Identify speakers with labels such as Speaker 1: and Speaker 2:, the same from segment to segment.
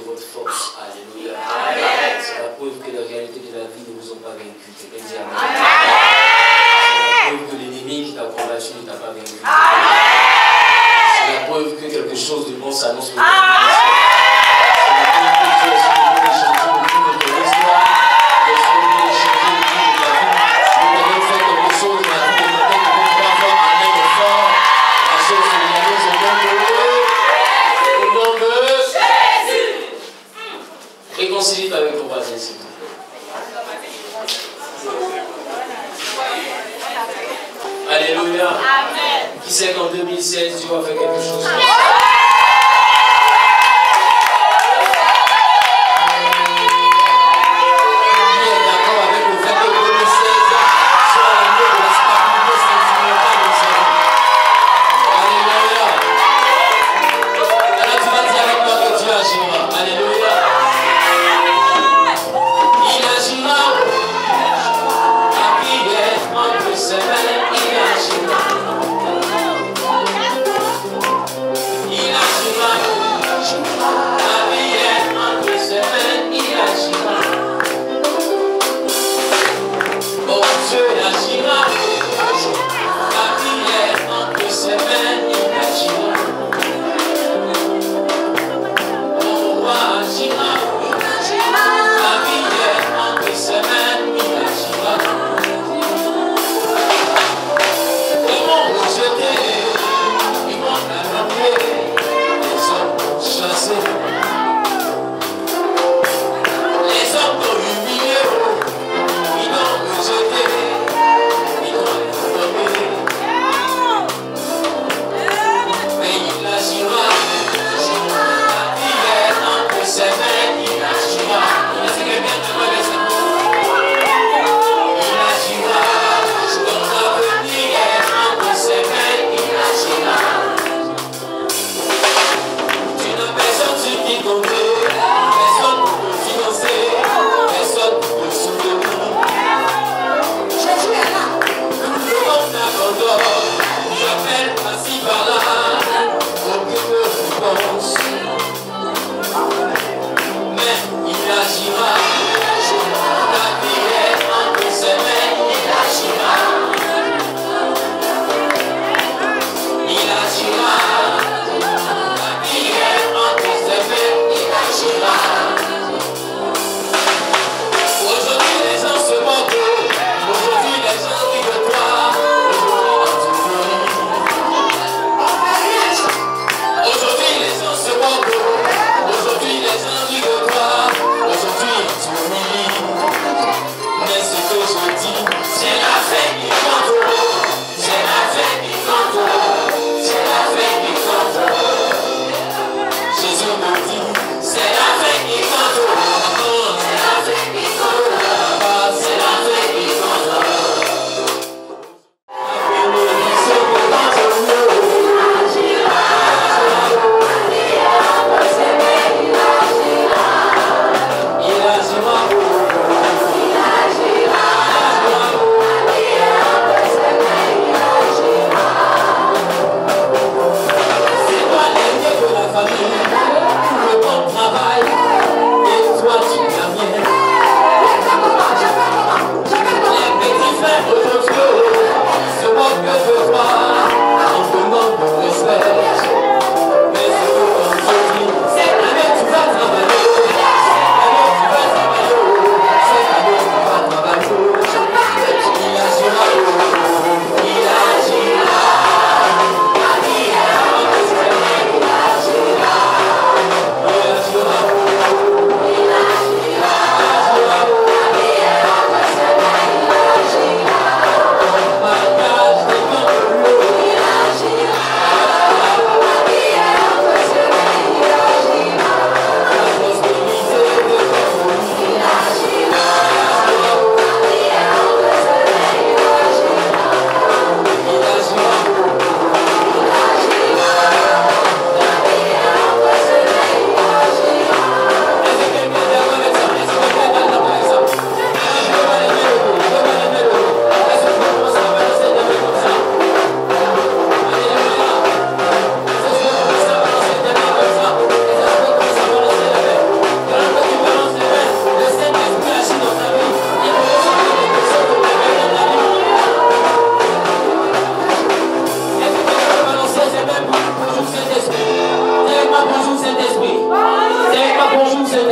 Speaker 1: votre force. Alléluia. C'est la preuve que les réalités de la vie ne vous ont pas vaincu. Quelqu'un dit amen. C'est la preuve que l'ennemi qui t'a combattu ne t'a pas vaincu. C'est la preuve que quelque chose de bon s'annonce. C'est la preuve que Dieu a changer le cours de ton histoire. Il a changer le cours de ta vie. Il a même fait quelque chose dans la vie de quelqu'un qui peut avoir un aime fort. La chose se réalise au nom de Jésus. Réconcilie avec ton voisin, s'il te plaît. Alléluia. Amen. Qui sait qu'en 2016, Dieu a fait quelque chose?
Speaker 2: Il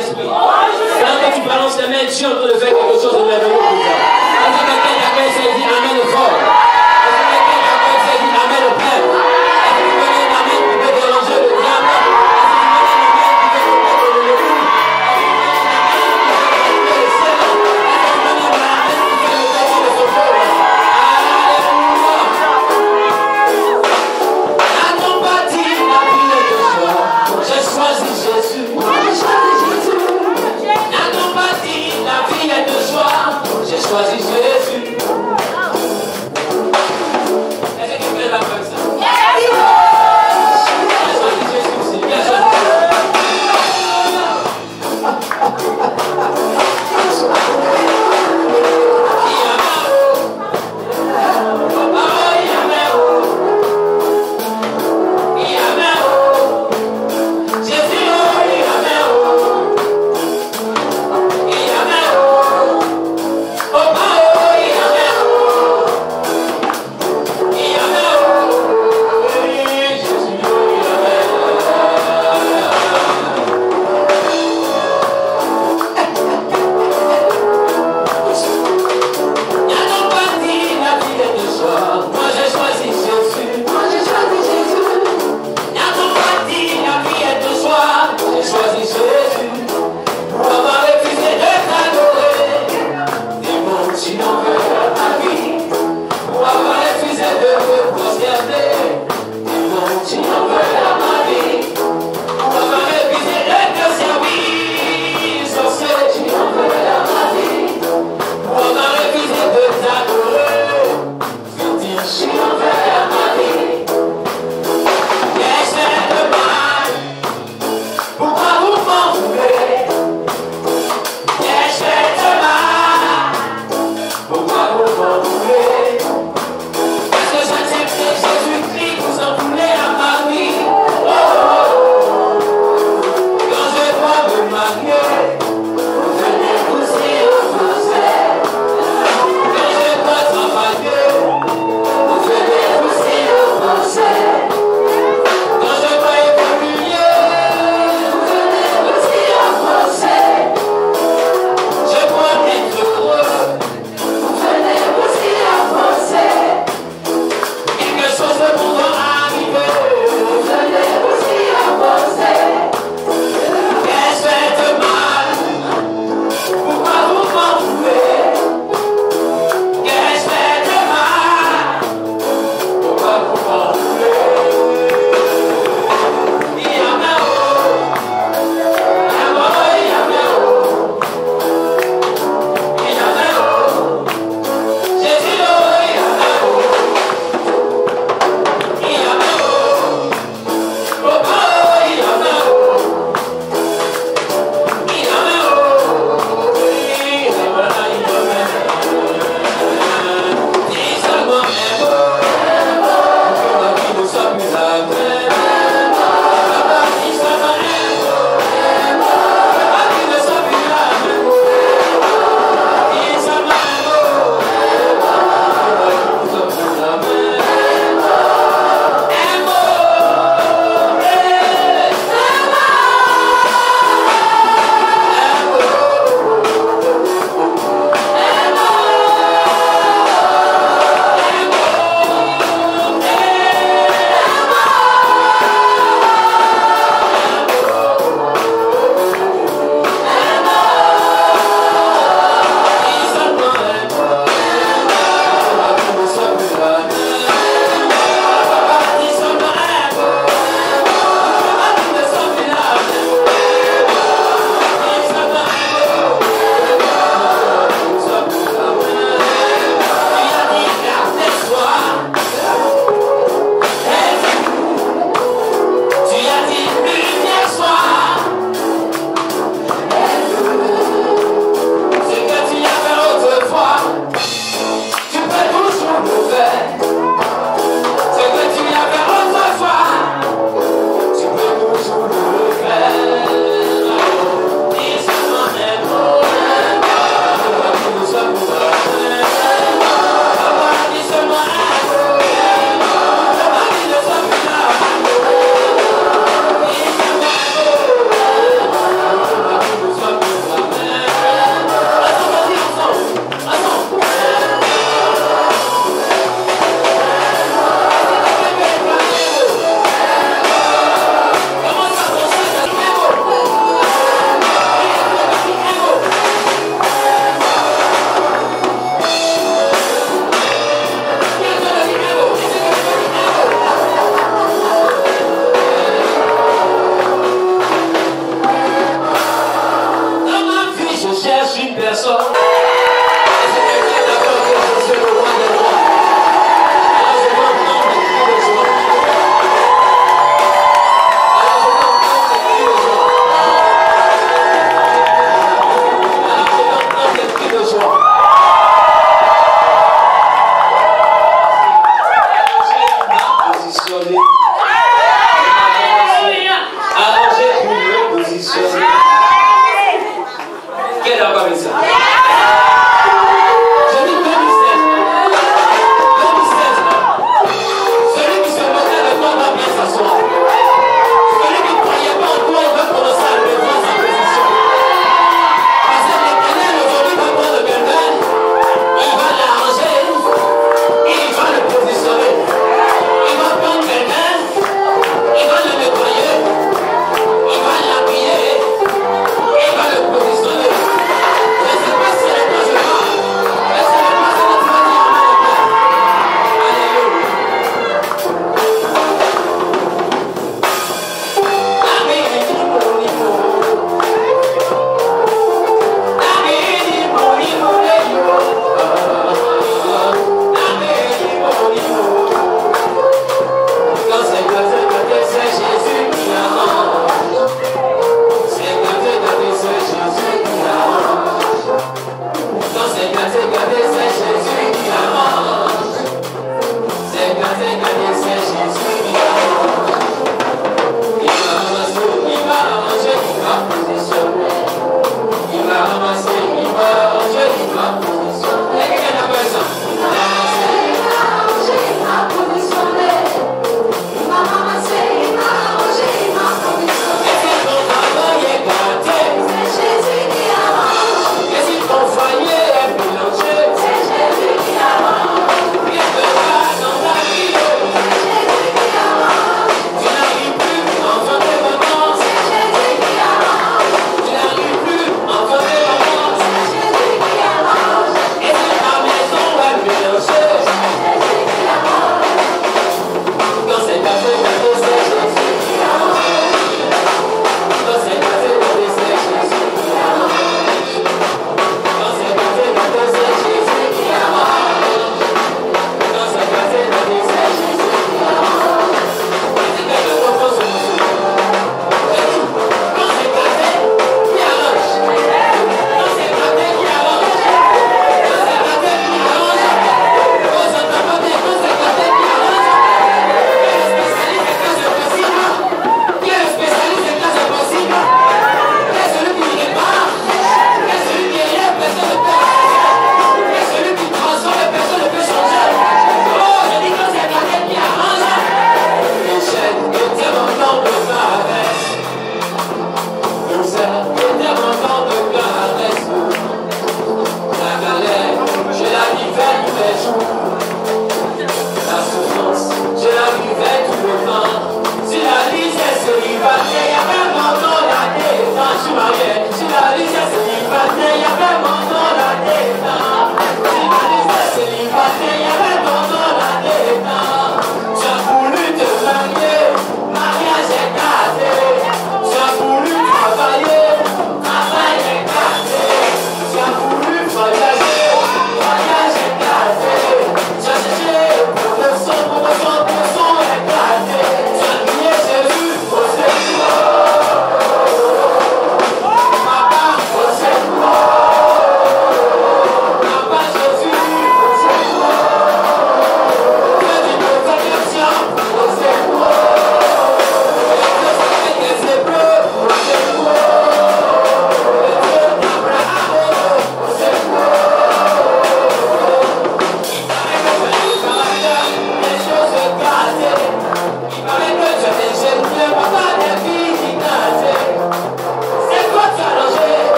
Speaker 1: Saint-Esprit. Quand tu balances les mains, Dieu est en train de faire quelque chose de merveilleux pour toi. Est-ce que quelqu'un d'accord ici dit Amen fort? Est-ce que quelqu'un d'accord ici dit Amen au Père? Est-ce que tu veux un Amen qui peut déranger le diable? Est-ce que tu veux un Amen qui peut déranger le loup? J'ai choisi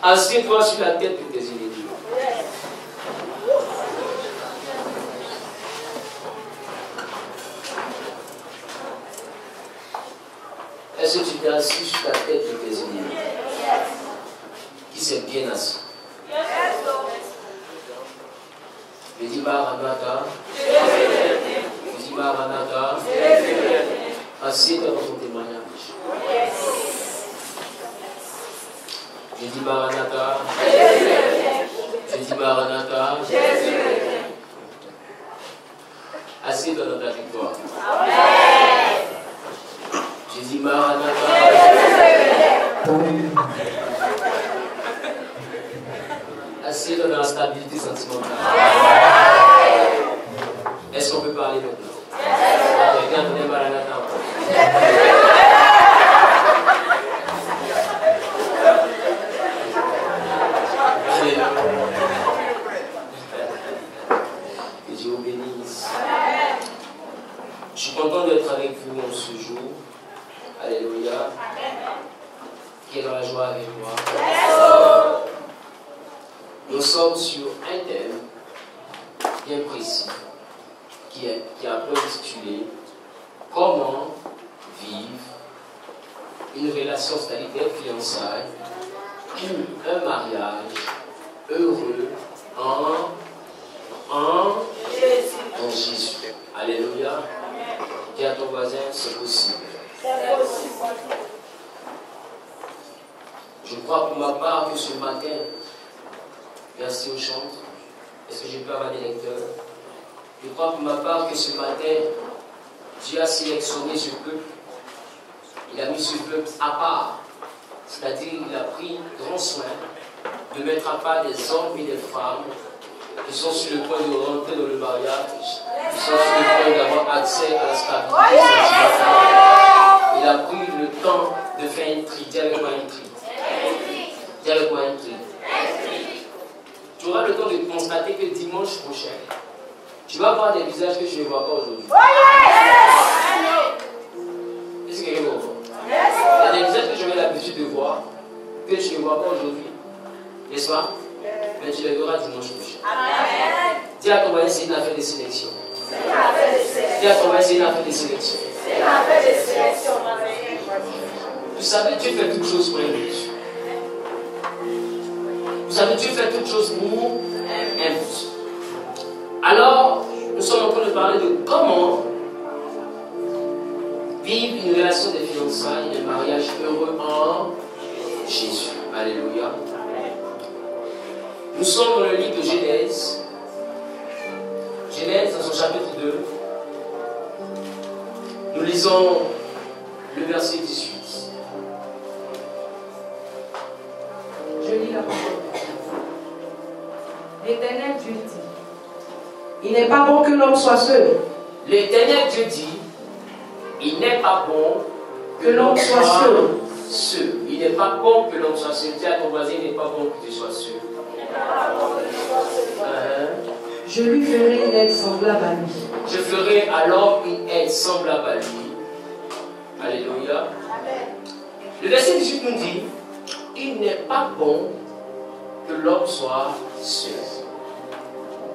Speaker 1: Assieds-toi sur la tête de tes ennemis. Est-ce que tu t'es assis sur la tête de tes ennemis? Qui s'est bien assis? Je dis Maranatha. Je dis Maranatha. Assieds-toi dans ton témoignage. Je dis Maranatha. Je dis Maranatha. Assieds-toi dans ta victoire. Je dis Maranatha. Assieds-toi dans la stabilité sentimentale. Est-ce qu'on peut parler maintenant? Regarde, on est Maranatha. Que Dieu vous bénisse. Je suis content d'être avec vous en ce jour. Alléluia. Quelle est la joie avec moi. Nous sommes sur un thème bien précis qui a pour intitulé comment vivre une relation, c'est-à-dire des fiançailles, un mariage heureux en Jésus. Alléluia. Dis à ton voisin, c'est possible. Je crois pour ma part que ce matin, merci au chant. Est-ce que je peux avoir des lecteurs? Je crois pour ma part que ce matin, Dieu a sélectionné ce peuple. Il a mis ce peuple à part. C'est-à-dire qu'il a pris grand soin de mettre à part des hommes et des femmes qui sont sur le point de rentrer dans le mariage, qui sont sur le point d'avoir accès à la stabilité sentimentale. Il a pris le temps de faire une tri. Dis avec moi une tri. Dis avec moi une tri. Tu auras le temps de constater que dimanche prochain, tu vas voir des visages que je ne vois pas aujourd'hui. Est-ce que quelqu'un va voir? Il y a des visages que j'avais l'habitude de voir, que je ne vois pas aujourd'hui. N'est-ce pas? Mais tu les verras dimanche prochain. Dis à ton voisin, c'est une affaire de sélection. Dis à ton voisin, c'est une affaire de sélection. Vous savez, Dieu fait toutes choses pour un but. Vous savez, Dieu fait toutes choses pour un but. Alors, nous sommes en train de parler de comment vivre une relation de fiançailles, un mariage heureux en Jésus. Alléluia. Nous sommes dans le livre de Genèse. Genèse, dans son chapitre 2. Nous lisons le verset 18.
Speaker 2: Je lis la parole. L'Éternel Dieu dit, il n'est pas bon que l'homme soit seul.
Speaker 1: L'Éternel Dieu dit, il n'est pas bon
Speaker 2: Que l'homme soit
Speaker 1: seul. Il n'est pas bon que l'homme soit seul. Dis à ton voisin, il n'est pas bon que tu sois seul.
Speaker 2: Je lui ferai une aide semblable à lui.
Speaker 1: Je ferai à l'homme une aide semblable à lui. Alléluia. Le verset 18 nous dit, il n'est pas bon que l'homme soit seul.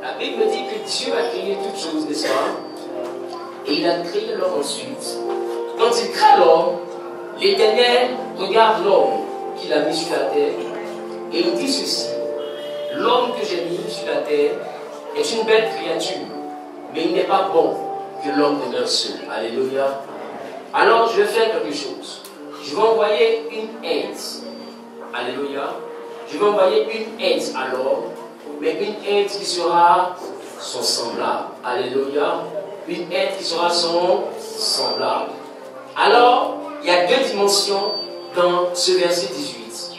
Speaker 1: La Bible dit que Dieu a créé toutes choses, n'est-ce pas? Et il a créé l'homme ensuite. Quand il crée l'homme, l'Éternel regarde l'homme qu'il a mis sur la terre et il dit ceci: l'homme que j'ai mis sur la terre est une belle créature, mais il n'est pas bon que l'homme demeure seul. Alléluia. Alors je vais faire quelque chose. Je vais envoyer une aide. Alléluia. Je vais envoyer une aide à l'homme, mais une aide qui sera son semblable. Alléluia. Une aide qui sera son semblable. Alors, il y a deux dimensions dans ce verset 18.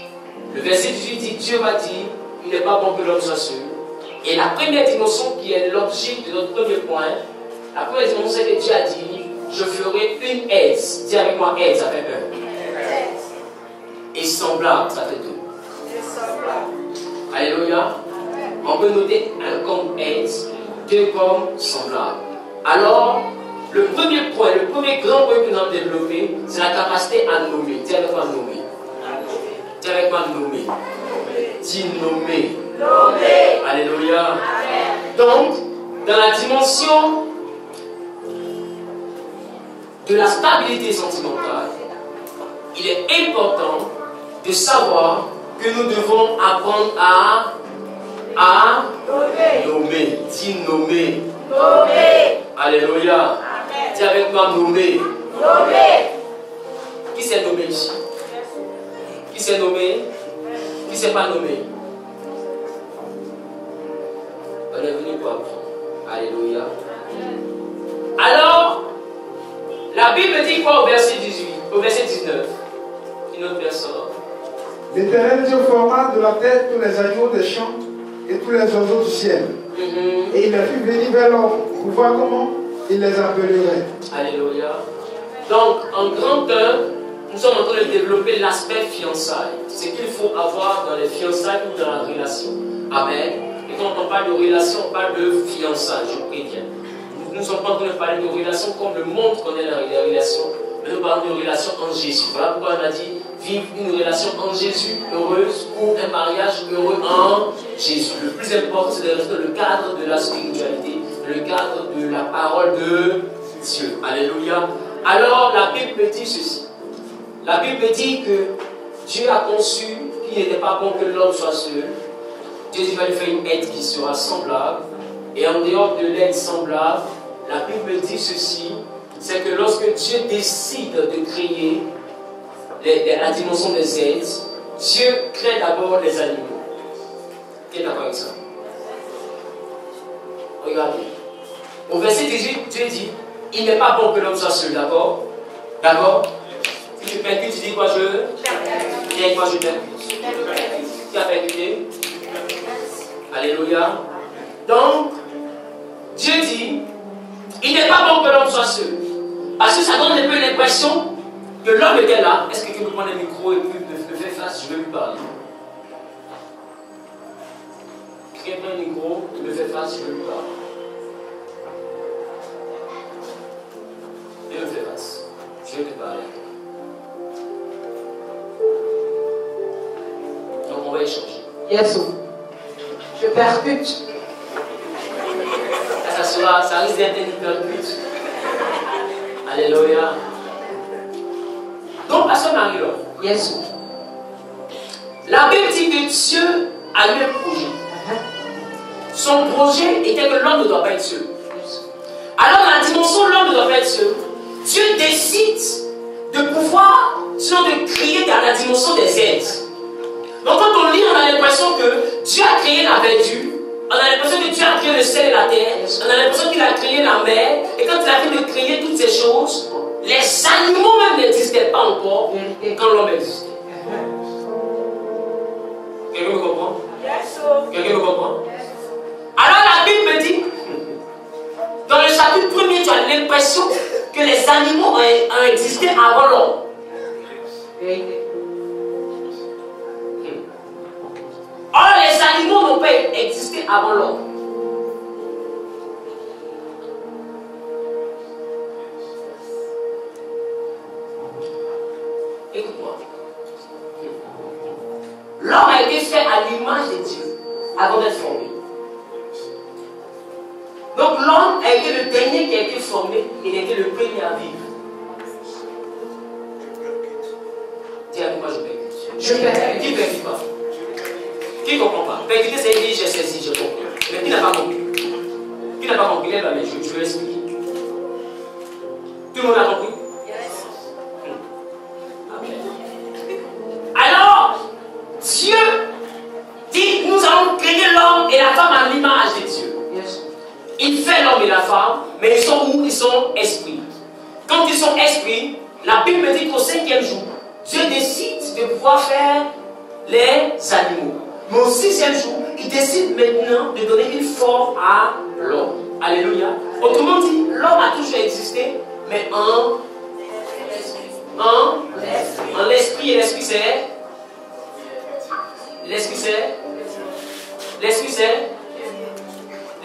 Speaker 1: Le verset 18 dit, Dieu m'a dit, il n'est pas bon que l'homme soit seul. Et la première dimension qui est l'objet de notre premier point, la première dimension c'est que Dieu a dit, je ferai une aide. Dis avec moi, aide, ça fait un. Et semblable, ça fait deux. Alléluia. On peut noter un comme aide, deux comme semblable. Alors, le premier point, le premier grand point que nous avons développé, c'est la capacité à nommer. Dis avec moi, nommer. Dis avec moi nommer. Dis nommer. Alléluia.
Speaker 2: Amen.
Speaker 1: Donc, dans la dimension de la stabilité sentimentale, il est important de savoir que nous devons apprendre à nommer. Dis nommer. Alléluia.
Speaker 2: Amen.
Speaker 1: Dis avec moi nommer. Qui s'est nommé ici? Qui s'est nommé? Qui s'est pas nommé? On est venu pour apprendre. Alléluia. Alors, la Bible dit quoi au verset 18, au verset 19? Une autre personne.
Speaker 3: L'Éternel Dieu forma de la terre tous les animaux des champs et tous les oiseaux du ciel. Et il les fit venir vers l'homme pour voir comment il les appellerait.
Speaker 1: Alléluia. Donc, en grand 1, nous sommes en train de développer l'aspect fiançailles. Ce qu'il faut avoir dans les fiançailles ou dans la relation. Amen. Et quand on parle de relation, on parle de fiançailles, je préviens. Nous ne sommes pas en train de parler de relation comme le monde connaît les relations, mais nous parlons de relation en Jésus. Voilà pourquoi on a dit vivre une relation en Jésus heureuse ou un mariage heureux en Jésus. Le plus important, c'est de rester dans le cadre de la spiritualité, le cadre de la parole de Dieu. Alléluia. Alors, la Bible dit ceci. La Bible dit que Dieu a conçu qu'il n'était pas bon que l'homme soit seul. Dieu va lui faire une aide qui sera semblable. Et en dehors de l'aide semblable, la Bible dit ceci, c'est que lorsque Dieu décide de créer la dimension des aides, Dieu crée d'abord les animaux. Qui est d'accord avec ça? Regardez. Au verset 18, Dieu dit, il n'est pas bon que l'homme soit seul, d'accord? D'accord? Si tu percutes, tu dis quoi? Viens avec moi, je percute. Qui a percuté? Alléluia. Donc, Dieu dit, il n'est pas bon que l'homme soit seul. Parce que ça donne un peu l'impression que l'homme était là. Est-ce que quelqu'un peut prendre le micro et puis me fait face? Je vais lui parler. Quelqu'un prend le micro, me fait face, je vais lui parler. Et me fait face. Je vais te parler. Donc on va échanger.
Speaker 2: Yes. Je percute.
Speaker 1: Ça risque d'être une percute. Alléluia. Donc, Pasteur Marie-Laure.
Speaker 2: Yes.
Speaker 1: La Bible dit que Dieu a eu un projet. Son projet était que l'homme ne doit pas être seul. Alors, dans la dimension où l'homme ne doit pas être seul, Dieu décide de pouvoir, sinon de créer dans la dimension des aides. Donc, quand on lit, on a l'impression que Dieu a créé la verdure. On a l'impression que Dieu a créé le ciel et la terre. On a l'impression qu'il a créé la mer. Et quand il a fini de créer toutes ces choses, les animaux même n'existaient pas encore quand l'homme existait. Quelqu'un me comprend? Quelqu'un me comprend? Alors la Bible dit, dans le chapitre 1er, tu as l'impression que les animaux ont existé avant l'homme. Or, les animaux n'ont pas existé avant l'homme. Écoute-moi. L'homme a été fait à l'image de Dieu avant d'être formé. Donc l'homme a été le dernier qui a été formé, il a été le premier à vivre. Dis avec moi, je percute.
Speaker 2: Je percute.
Speaker 1: Qui ne percute pas? Qui ne comprend pas? Percuter, c'est dire j'ai saisi, je comprends. Mais qui n'a pas compris? Qui n'a pas compris? Lève la main, je vais l'expliquer. Tout le monde a compris? Amen. Alors, Dieu dit nous allons créer l'homme et la femme à l'image de Dieu. Il fait l'homme et la femme, mais ils sont où? Ils sont esprits. Quand ils sont esprits, la Bible dit qu'au 5e jour, Dieu décide de pouvoir faire les animaux. Mais au 6e jour, il décide maintenant de donner une forme à l'homme. Alléluia. Autrement dit, l'homme a toujours existé, mais en l'esprit. Et l'esprit c'est? L'esprit c'est? L'esprit c'est?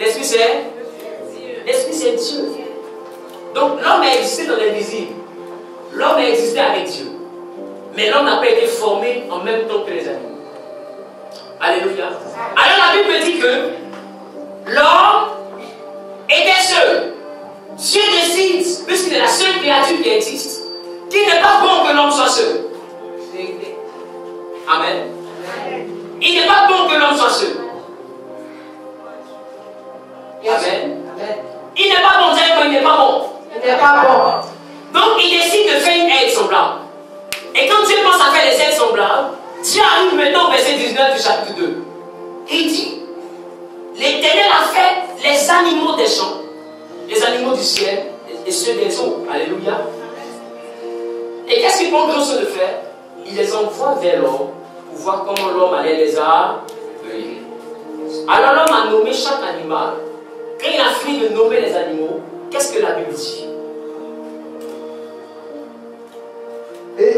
Speaker 1: L'esprit c'est? L'esprit c'est Dieu. Donc l'homme a existé dans l'invisible. L'homme a existé avec Dieu. Mais l'homme n'a pas été formé en même temps que les animaux. Alléluia. Alors la Bible dit que l'homme était seul. Dieu décide, puisqu'il est la seule créature qui existe, qu'il n'est pas bon que l'homme soit seul. Amen. Il n'est pas bon que l'homme soit seul. Amen. Il n'est pas bon, c'est-à-dire qu'il n'est pas bon.
Speaker 2: Il n'est pas bon.
Speaker 1: Donc il décide de faire une aide semblable. Et quand Dieu pense à faire les aides semblables, Dieu arrive maintenant au verset 19 du chapitre 2. Et il dit, l'Éternel a fait les animaux des champs, les animaux du ciel et ceux des eaux. Alléluia. Et qu'est-ce qu'il prend grand soin de faire? Il les envoie vers l'homme pour voir comment l'homme allait les accueillir. Alors l'homme a nommé chaque animal. Quand il a fini de nommer les animaux, qu'est-ce que la Bible dit?
Speaker 3: Et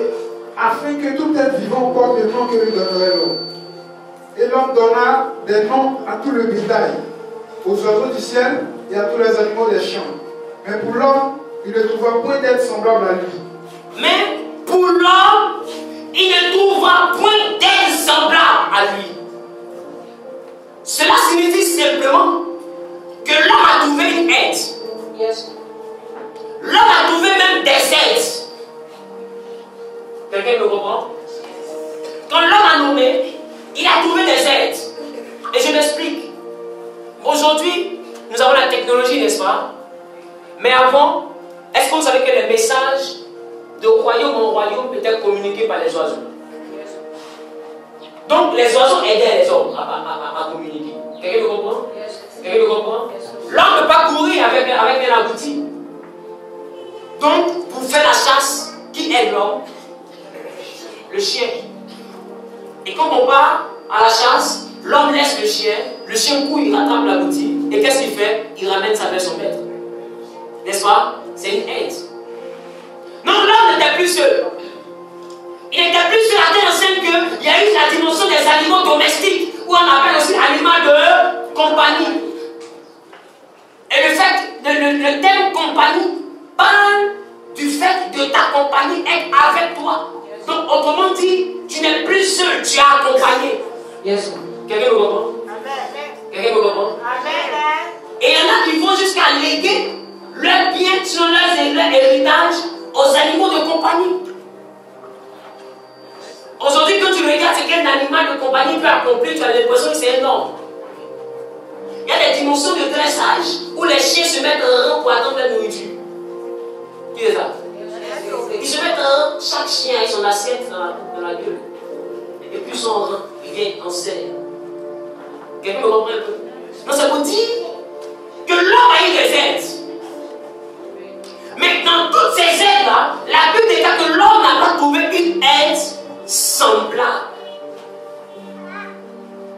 Speaker 3: afin que tout être vivant porte le nom que lui donnerait l'homme. Et l'homme donna des noms à tout le bétail, aux oiseaux du ciel et à tous les animaux des champs. Mais pour l'homme, il ne trouva point d'être semblable à lui.
Speaker 1: Mais pour l'homme, il ne trouvera point d'aide semblable à lui. Cela signifie simplement que l'homme a trouvé une aide.
Speaker 2: Yes.
Speaker 1: L'homme a trouvé même des aides. Quelqu'un me comprend? Quand l'homme a nommé, il a trouvé des aides. Et je m'explique. Aujourd'hui, nous avons la technologie, n'est-ce pas? Mais avant, est-ce que vous savez que les messages de royaume en royaume peut être communiqués par les oiseaux? Donc les oiseaux aidaient les hommes à communiquer. Quelqu'un me comprend? Quelqu'un me comprend? L'homme ne peut pas courir avec un abouti. Donc, pour faire la chasse, qui aide l'homme? Le chien. Et quand on part à la chasse, l'homme laisse le chien court, il rattrape l'abouti. Et qu'est-ce qu'il fait? Il ramène ça vers son maître. N'est-ce pas? C'est une aide. Non, l'homme n'était plus seul. Il n'était plus seul à telle enseigne qu'il y a eu la dimension des animaux domestiques, ou on appelle aussi animal de compagnie. Et le terme compagnie parle du fait de ta compagnie être avec toi. Donc, autrement dit, tu n'es plus seul, tu es accompagné.
Speaker 2: Yes.
Speaker 1: Quelqu'un me comprend? Quelqu'un me comprend? Et il y en a qui vont jusqu'à léguer leurs biens sur leur héritage aux animaux de compagnie. Aujourd'hui, quand tu regardes ce qu'un animal de compagnie peut accomplir, tu as l'impression que c'est énorme. Il y a des dimensions de dressage où les chiens se mettent en rang pour attendre la nourriture. Qui est ça? Ils se mettent en rang, chaque chien a son assiette dans la gueule. Et puis son rang, il vient en scène. Quelqu'un me comprend un peu? Non, ça vous dit que l'homme a eu des aides. Mais dans toutes ces aides-là, la Bible déclare que l'homme n'a pas trouvé une aide semblable.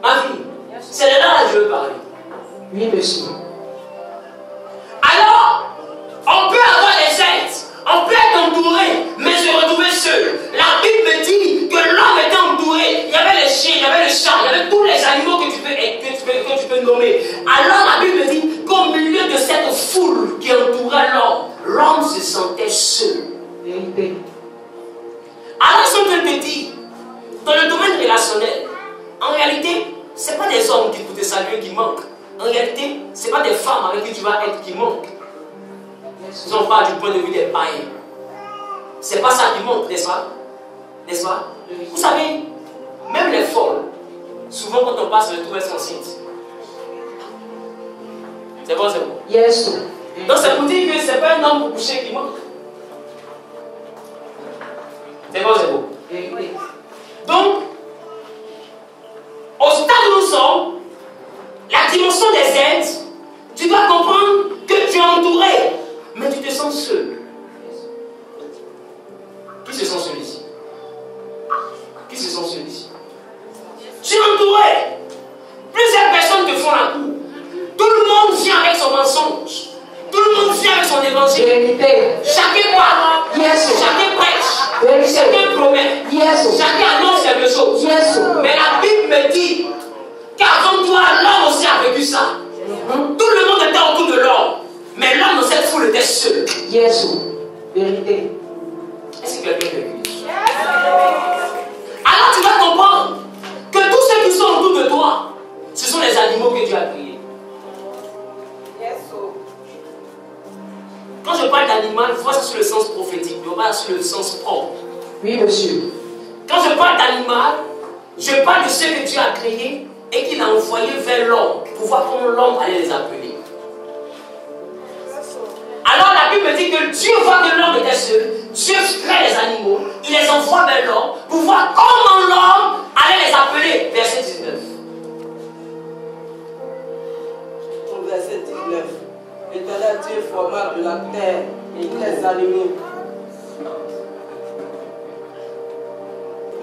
Speaker 1: Ma fille, c'est de là que je veux parler.
Speaker 2: Oui, monsieur.
Speaker 1: Alors, on peut avoir des aides, on peut être entouré, mais se retrouver seul. La Bible dit que l'homme était entouré. Il y avait les chiens, il y avait le chat, il y avait tous les animaux que tu peux nommer. Alors la Bible dit qu'au milieu de cette foule qui entourait l'homme se sentait seul.
Speaker 2: Vérité.
Speaker 1: Alors, ce que je te dis, dans le domaine relationnel, en réalité, ce n'est pas des hommes qui pour te saluer qui manquent. En réalité, ce n'est pas des femmes avec qui tu vas être qui manquent. Si on parle du point de vue des païens, ce n'est pas ça qui manque, n'est-ce pas? N'est-ce pas? Vous savez, même les folles, souvent quand on passe le tour, elles sont enceintes. C'est bon, c'est bon.
Speaker 2: Yes.
Speaker 1: Donc ça vous dit que ce n'est pas un homme pour coucher qui manque. C'est bon, c'est bon. Donc, au stade où nous sommes, la dimension des aides, tu dois comprendre que tu es entouré, mais tu te sens seul. Qui se sent seul ici? Qui se sent seul ici? Tu es entouré. Plusieurs personnes te font la cour. Tout le monde vient avec son mensonge. Tout le monde vient avec son évangile.
Speaker 2: Vérité.
Speaker 1: Chacun parle.
Speaker 2: Yes.
Speaker 1: Chacun prêche.
Speaker 2: Vérité.
Speaker 1: Chacun promet.
Speaker 2: Yes.
Speaker 1: Chacun annonce quelque chose.
Speaker 2: Yes.
Speaker 1: Mais la Bible me dit qu'avant toi, l'homme aussi a vécu ça. Tout le monde était autour de l'homme. Mais l'homme dans cette foule était seul.
Speaker 2: Yes. Vérité.
Speaker 1: Est-ce que quelqu'un a vécu? faut pas sur le sens propre.
Speaker 2: Oui, monsieur.
Speaker 1: Quand je parle d'animal, je parle de ce que Dieu a créé et qu'il a envoyé vers l'homme pour voir comment l'homme allait les appeler. Alors la Bible dit que Dieu voit que l'homme était seul, Dieu crée les animaux, il les envoie vers l'homme pour voir comment l'homme allait les appeler. Verset 19.
Speaker 4: Au verset 19. L'Éternel Dieu forma de la terre et tous les animaux.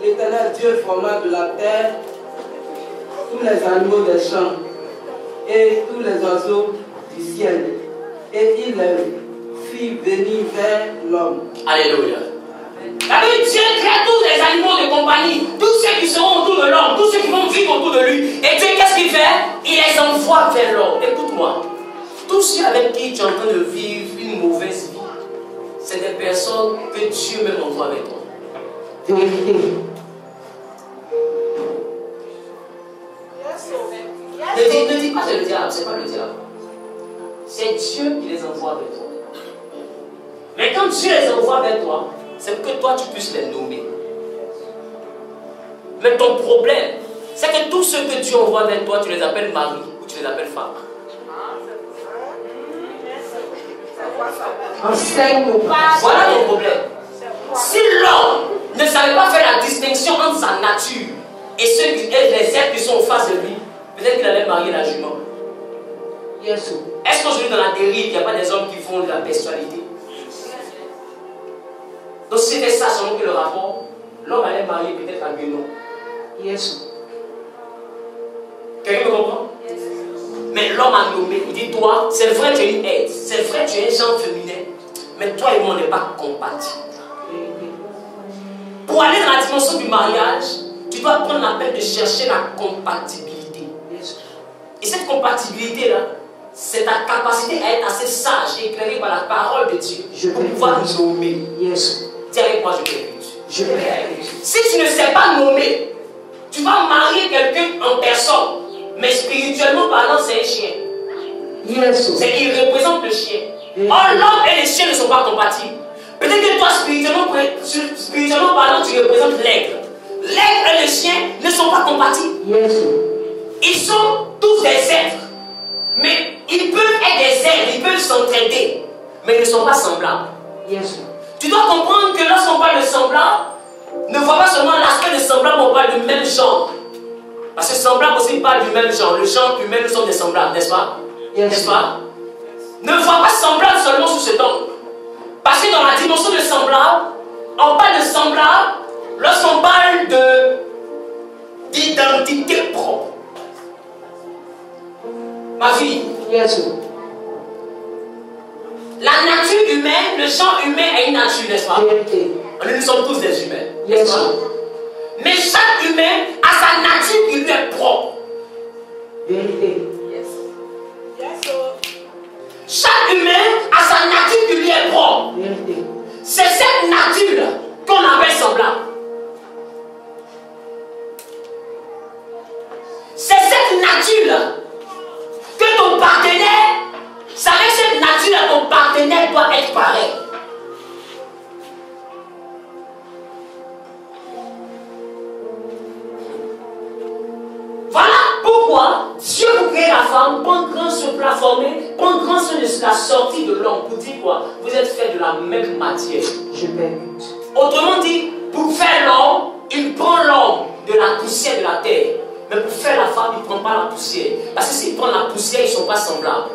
Speaker 4: L'Éternel Dieu forma de la terre tous les animaux des champs et tous les oiseaux du ciel. Et il les fit venir vers l'homme.
Speaker 1: Alléluia. Dieu crée tous les animaux de compagnie, tous ceux qui seront autour de l'homme, tous ceux qui vont vivre autour de lui. Et Dieu, qu'est-ce qu'il fait? Il les envoie vers l'homme. Écoute-moi. Tous ceux avec qui tu es en train de vivre une mauvaise vie, c'est des personnes que Dieu même envoie avec toi.
Speaker 2: Vérité.
Speaker 1: Ne dis pas c'est le diable, c'est pas le diable. C'est Dieu qui les envoie vers toi. Mais quand Dieu les envoie vers toi, c'est pour que toi tu puisses les nommer. Mais ton problème, c'est que tous ceux que Dieu envoie vers toi, tu les appelles mari ou tu les appelles femme.
Speaker 2: Enseigne-nous.
Speaker 1: Voilà ton problème. Si l'homme ne savait pas faire la distinction entre sa nature et les êtres qui sont en face de lui, peut-être qu'il allait marier la jument.
Speaker 2: Yes.
Speaker 1: Est-ce qu'aujourd'hui dans la dérive, il n'y a pas des hommes qui font de la bestialité? Donc si c'était ça selon que le rapport, l'homme allait marier peut-être un guénon.
Speaker 2: Yes.
Speaker 1: Quelqu'un me comprend? Yes. Mais l'homme a nommé, il dit toi, c'est vrai tu es une aide, c'est vrai tu es un genre féminin, mais toi et moi on n'est pas compatibles. Pour aller dans la dimension du mariage, tu dois prendre la peine de chercher la compatibilité.
Speaker 2: Yes.
Speaker 1: Et cette compatibilité-là, c'est ta capacité à être assez sage et éclairée par la parole de Dieu pour pouvoir nous nommer.
Speaker 2: Yes.
Speaker 1: Dis avec moi, je t'écoute.
Speaker 2: Je t'écoute.
Speaker 1: Si tu ne sais pas nommer, tu vas marier quelqu'un en personne, mais spirituellement parlant, c'est un chien.
Speaker 2: Yes.
Speaker 1: C'est qu'il représente le chien. Or, l'homme et les chiens ne sont pas compatibles. Peut-être que toi, spirituellement parlant, tu représentes l'aigle. L'aigle et le chien ne sont pas compatibles.
Speaker 2: Yes.
Speaker 1: Ils sont tous des êtres. Mais ils peuvent être des êtres, ils peuvent s'entraider. Mais ils ne sont pas semblables.
Speaker 2: Yes.
Speaker 1: Tu dois comprendre que lorsqu'on parle de semblable, ne vois pas seulement l'aspect de semblable, on parle du même genre. Parce que semblable aussi parle du même genre. Le genre humain, nous sommes des semblables, n'est-ce pas?
Speaker 2: Yes.
Speaker 1: N'est-ce pas? Ne vois pas semblable seulement sous cet angle. Parce que dans la dimension de semblable, on parle de semblable lorsqu'on parle d'identité propre. Ma fille.
Speaker 2: Yes.
Speaker 1: La nature humaine, le genre humain a une nature, n'est-ce pas?
Speaker 2: Vérité.
Speaker 1: Nous sommes tous des humains,
Speaker 2: Yes.
Speaker 1: n'est-ce pas? Mais chaque humain a sa nature qui lui est propre.
Speaker 2: Vérité.
Speaker 1: Chaque humain a sa nature qui lui est propre.
Speaker 2: Vérité.
Speaker 1: C'est cette nature qu'on appelle semblable. C'est cette nature que ton partenaire, c'est avec cette nature ton partenaire doit être pareil. Voilà pourquoi Dieu pour créer la femme, prend grand soin de la former, prend grand soin de la sortie de l'homme. Pour dire quoi? Vous êtes faits de la même matière.
Speaker 2: Je t'écoute.
Speaker 1: Autrement dit, pour faire l'homme, il prend l'homme de la poussière de la terre. Mais pour faire la femme, il ne prend pas la poussière. Parce que s'il prend la poussière, ils ne sont pas semblables.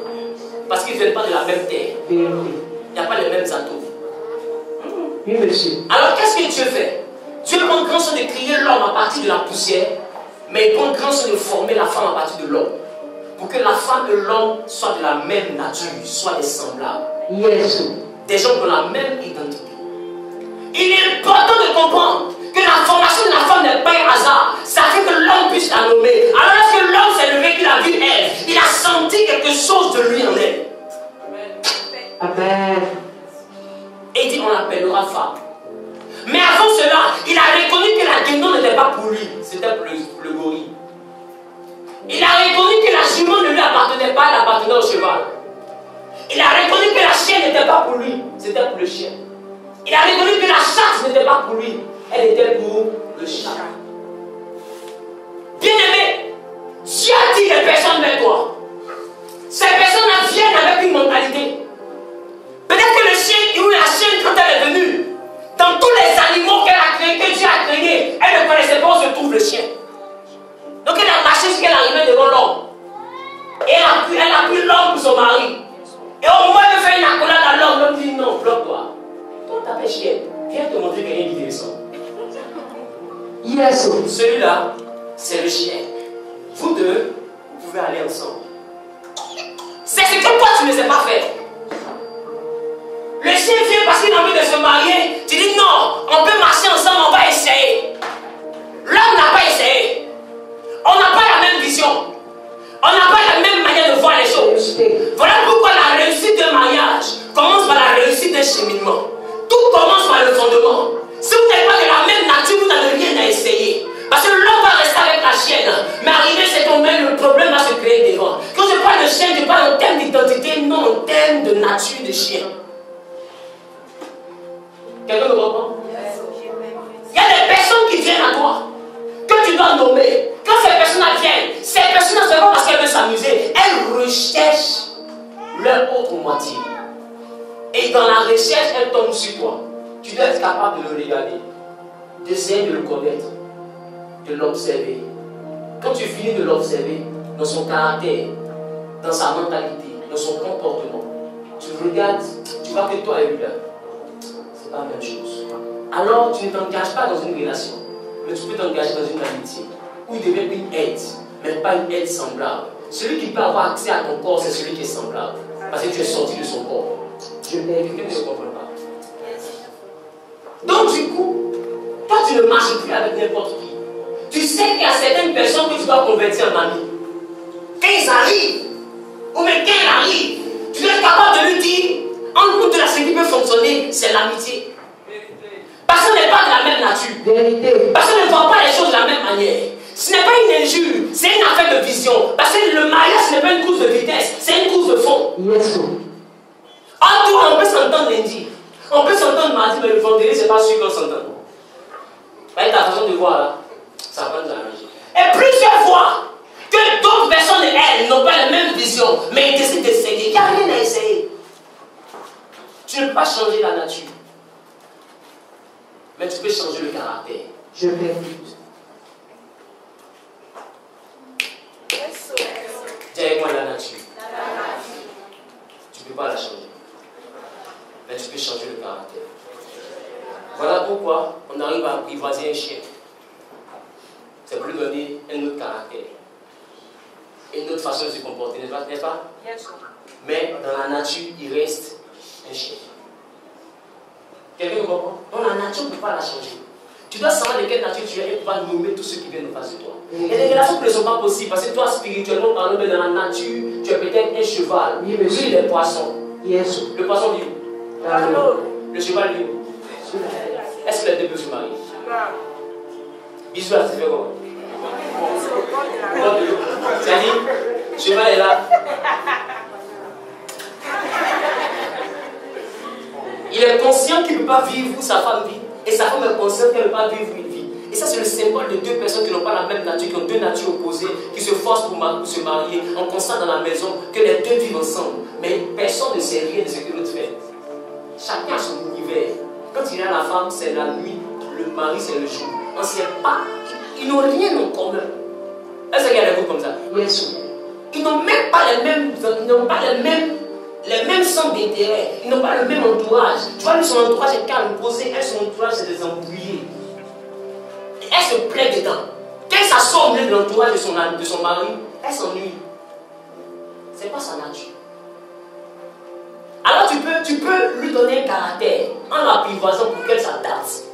Speaker 1: Parce qu'ils ne viennent pas de la même terre.
Speaker 2: Vérité.
Speaker 1: Il n'y a pas les mêmes atomes.
Speaker 2: Oui, monsieur.
Speaker 1: Alors qu'est-ce que Dieu fait? Dieu prend grand soin de créer l'homme à partir de la poussière, mais il prend grand soin de former la femme à partir de l'homme. Pour que la femme et l'homme soient de la même nature, soient des semblables.
Speaker 2: Yes.
Speaker 1: Des gens qui ont la même identité. Il est important de comprendre que la formation de la femme n'est pas un hasard. Ça fait que l'homme puisse la nommer. Alors lorsque l'homme s'est levé, qu'il a vu elle, il a senti quelque chose de lui en elle.
Speaker 2: Amen.
Speaker 1: Et il dit on l'appellera femme. Mais avant cela, il a reconnu que la guénon n'était pas pour lui, c'était pour le gorille. Il a reconnu que la jument ne lui appartenait pas, elle appartenait au cheval. Il a reconnu que la chienne n'était pas pour lui, c'était pour le chien. Il a reconnu que la chasse n'était pas pour lui, elle était pour le chat. Bien-aimé, Dieu a dit des personnes vers toi. Ces personnes-là viennent avec une mentalité. Peut-être que le chien ou la chienne, quand elle est venue, dans tous les animaux qu'elle a créés, que Dieu a créés, elle ne connaissait pas où se trouve le chien. Donc elle a marché jusqu'à l'arrivée devant l'homme. Et elle a pris l'homme pour son mari. Et au moment de faire une accolade à l'homme, l'homme dit non, bloque-toi. Toi, t'appelles chien. Viens te montrer quelqu'un qui descend.
Speaker 2: Yes.
Speaker 1: Celui-là, c'est le chien. Vous deux, vous pouvez aller ensemble. C'est ce que toi, tu ne sais pas faire. Le chien vient parce qu'il a envie de se marier. Tu dis non, on peut marcher ensemble, on va essayer. L'homme n'a pas essayé. On n'a pas la même vision. On n'a pas la même manière de voir les choses. Voilà pourquoi la réussite d'un mariage commence par la réussite d'un cheminement. Tout commence par le fondement. Si vous n'êtes pas de la même nature, vous n'avez rien à essayer. Parce que l'homme va rester avec la chienne. Mais arrivé cet moment, le problème va se créer devant. Quand je parle de chienne, je parle en termes d'identité, non en termes de nature de chien. Quelqu'un me comprend? Il y a des personnes qui viennent à toi, que tu dois nommer. Quand ces personnes-là viennent, ces personnes-là, c'est pas parce qu'elles veulent s'amuser, elles recherchent leur autre moitié. Et dans la recherche, elles tombent sur toi. Tu dois être capable de le regarder, d'essayer de le connaître, de l'observer. Quand tu finis de l'observer, dans son caractère, dans sa mentalité, dans son comportement, tu regardes, tu vois que toi et lui là, c'est pas la même chose. Alors tu ne t'engages pas dans une relation, mais tu peux t'engager dans une amitié, où il devient une aide, mais pas une aide semblable. Celui qui peut avoir accès à ton corps, c'est celui qui est semblable, parce que tu es sorti de son corps. Je n'ai quelqu'un ne se comprend pas. Donc du coup, toi tu ne marches plus avec n'importe qui. Tu sais qu'il y a certaines personnes que tu dois convertir en amis. Quand ils arrivent, ou même quand ils arrivent, tu dois être capable de lui dire, en compte de la ce qui peut fonctionner, c'est l'amitié. Parce qu'on n'est pas de la même nature.
Speaker 2: Vérité.
Speaker 1: Parce qu'on ne voit pas les choses de la même manière. Ce n'est pas une injure, c'est une affaire de vision. Parce que le mariage, ce n'est pas une course de vitesse, c'est une course de fond.
Speaker 2: Yes.
Speaker 1: En tout, on peut s'entendre lundi. On peut s'entendre mardi, mais le vendredi, c'est pas sûr qu'on s'entende. Avec ta façon de voir là, ça va nous arranger. Et plusieurs fois, que d'autres personnes et elles n'ont pas la même vision, mais ils décident d'essayer. Il n'y a rien à essayer. Tu ne peux pas changer la nature. Mais tu peux changer le caractère.
Speaker 2: Je vais.
Speaker 1: Dis avec moi la nature. Tu ne peux pas la changer. Mais tu peux changer le caractère. Voilà pourquoi on arrive à apprivoiser un chien. C'est pour lui donner un autre caractère. Une autre façon de se comporter, n'est-ce pas? Mais dans la nature, il reste un chien. Quelqu'un me comprend? Dans la nature, on ne peut pas la changer. Tu dois savoir de quelle nature tu es et pouvoir nommer tous ceux qui viennent en face de toi. Il y a des relations qui ne sont pas possibles parce que toi, spirituellement parlant, mais dans la nature, tu es peut-être un cheval.
Speaker 2: Oui,
Speaker 1: lui, il est poisson.
Speaker 2: Yes.
Speaker 1: Le poisson vit où? Le cheval vit où? Est-ce que les deux peuvent se marier? Bisous là, tu fais comment? C'est-à-dire, le cheval est là. Il est conscient qu'il ne peut pas vivre où sa femme vit. Et sa femme est consciente qu'elle ne peut pas vivre où il vit. Et ça, c'est le symbole de deux personnes qui n'ont pas la même nature, qui ont deux natures opposées, qui se forcent pour se marier. On constate dans la maison que les deux vivent ensemble. Mais personne ne sait rien de ce que l'autre fait. Chacun a son univers. Quand il y a la femme, c'est la nuit. Le mari, c'est le jour. On ne sait pas. Ils n'ont rien en commun. Est-ce qu'il y a des mots comme ça?
Speaker 2: Yes.
Speaker 1: Ils n'ont même pas les mêmes. Ils n'ont pas les mêmes centres d'intérêt. Ils n'ont pas le même entourage. Tu vois, lui, son entourage est calme, posé. Elle, son entourage, c'est des embrouillés. Elle se plaît dedans. Quand ça sort au milieu de l'entourage de son mari, elle s'ennuie. C'est pas sa nature. Alors tu peux lui donner un caractère en l'apprivoisant pour qu'elle s'adapte.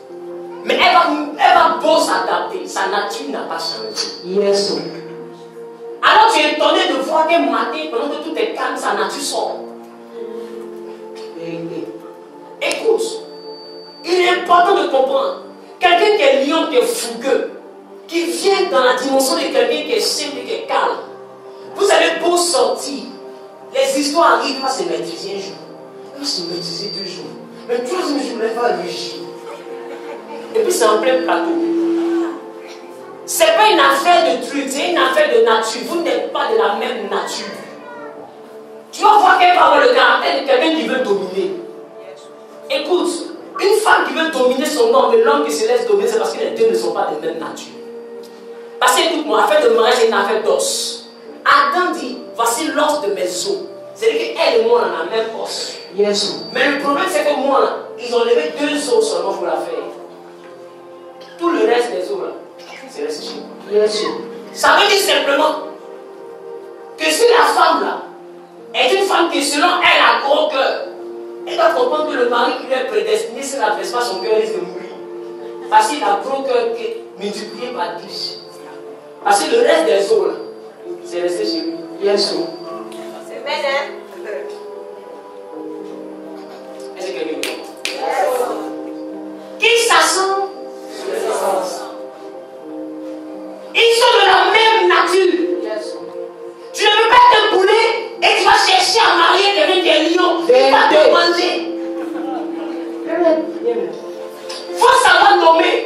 Speaker 1: Mais elle va beau s'adapter. Sa nature n'a pas changé.
Speaker 2: Yes.
Speaker 1: Alors tu es étonné de voir qu'un matin, pendant que tout est calme, sa nature sort. Écoute, il est important de comprendre. Quelqu'un qui est lion, qui est fougueux, qui vient dans la dimension de quelqu'un qui est simple et qui est calme. Vous allez beau sortir, les histoires arrivent, va se maîtriser un jour, va se maîtriser 2 jours. Mais le troisième jour, elle va rugir. Et puis c'est en plein plateau. C'est pas une affaire de truc, c'est une affaire de nature. Vous n'êtes pas de la même nature. Tu vas voir qu'elle va avoir le caractère de quelqu'un qui veut dominer. Écoute, une femme qui veut dominer son homme et l'homme qui se laisse dominer, c'est parce que les deux ne sont pas de même nature. Parce que écoute-moi, l'affaire de mariage c'est une affaire d'os. Adam dit, voici l'os de mes os. C'est-à-dire qu'elle et moi on a la même os.
Speaker 2: Yes.
Speaker 1: Mais le problème c'est que moi, là, ils ont levé 2 os seulement pour la faire. Tout le reste des os là, c'est resté chez moi.
Speaker 2: Yes.
Speaker 1: Ça veut dire simplement que si la femme là est une femme qui selon elle a gros cœur, elle doit comprendre que le mari qui lui est prédestiné, s'il n'adresse pas son cœur, il risque de mourir. Parce qu'il a gros cœur qui est multiplié par 10. Parce que le reste des os là, c'est resté chez lui.
Speaker 2: Yes.
Speaker 5: C'est bien,
Speaker 1: Est-ce que quelqu'un me comprend? Qui s'assemble? Ils sont de la même nature.
Speaker 2: Yes.
Speaker 1: Tu ne peux pas te poulet et tu vas chercher à marier quelqu'un qui est lion. Il va te manger. Il faut savoir nommer.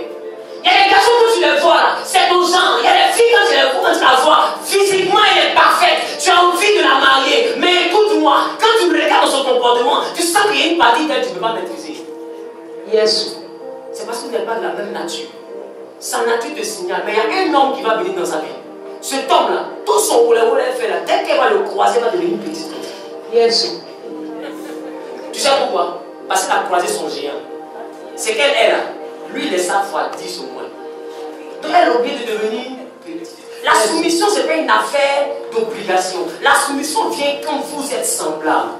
Speaker 1: Il y a des garçons que tu les vois là, c'est ton genre. Il y a des filles quand tu les vois, quand tu la vois, physiquement elle est parfaite. Tu as envie de la marier. Mais écoute-moi, quand tu regardes son comportement, tu sens qu'il y a une partie qu'elle tu ne peux pas maîtriser.
Speaker 2: Yes.
Speaker 1: C'est parce que tu n'es pas de la même nature. Sa nature te signale. Mais il y a un homme qui va venir dans sa vie. Cet homme-là, tout son roulé fait là, dès qu'elle va le croiser, elle va devenir une petite.
Speaker 2: Yes.
Speaker 1: Tu sais pourquoi? Parce qu'elle a croisé son géant. C'est qu'elle est là. Lui, il est sa fois 10 au moins. Donc elle a oublié de devenir petite. La soumission, ce n'est pas une affaire d'obligation. La soumission vient quand vous êtes semblable.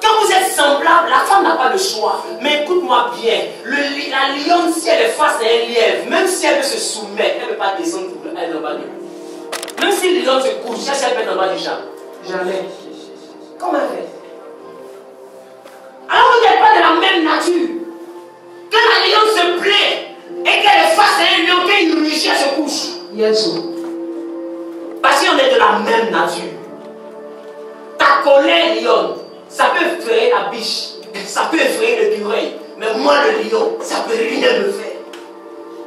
Speaker 1: Quand vous êtes semblable, la femme n'a pas le choix. Mais écoute-moi bien, la lionne, si elle est face à un lièvre, même si elle veut se soumettre, elle ne peut pas descendre pour elle en bas du chat. Même si le lion se couche, elle peut être en bas du chat.
Speaker 2: Jamais.
Speaker 1: Comment elle fait? Alors vous n'êtes pas de la même nature. Quand la lionne se plaît et qu'elle est face à un lion, qu'il rugit, elle se couche.
Speaker 2: Yes.
Speaker 1: Parce qu'on est de la même nature. Ta colère, lionne, ça peut effrayer la biche, ça peut effrayer l'écureuil, mais moi le lion, ça peut rien me faire.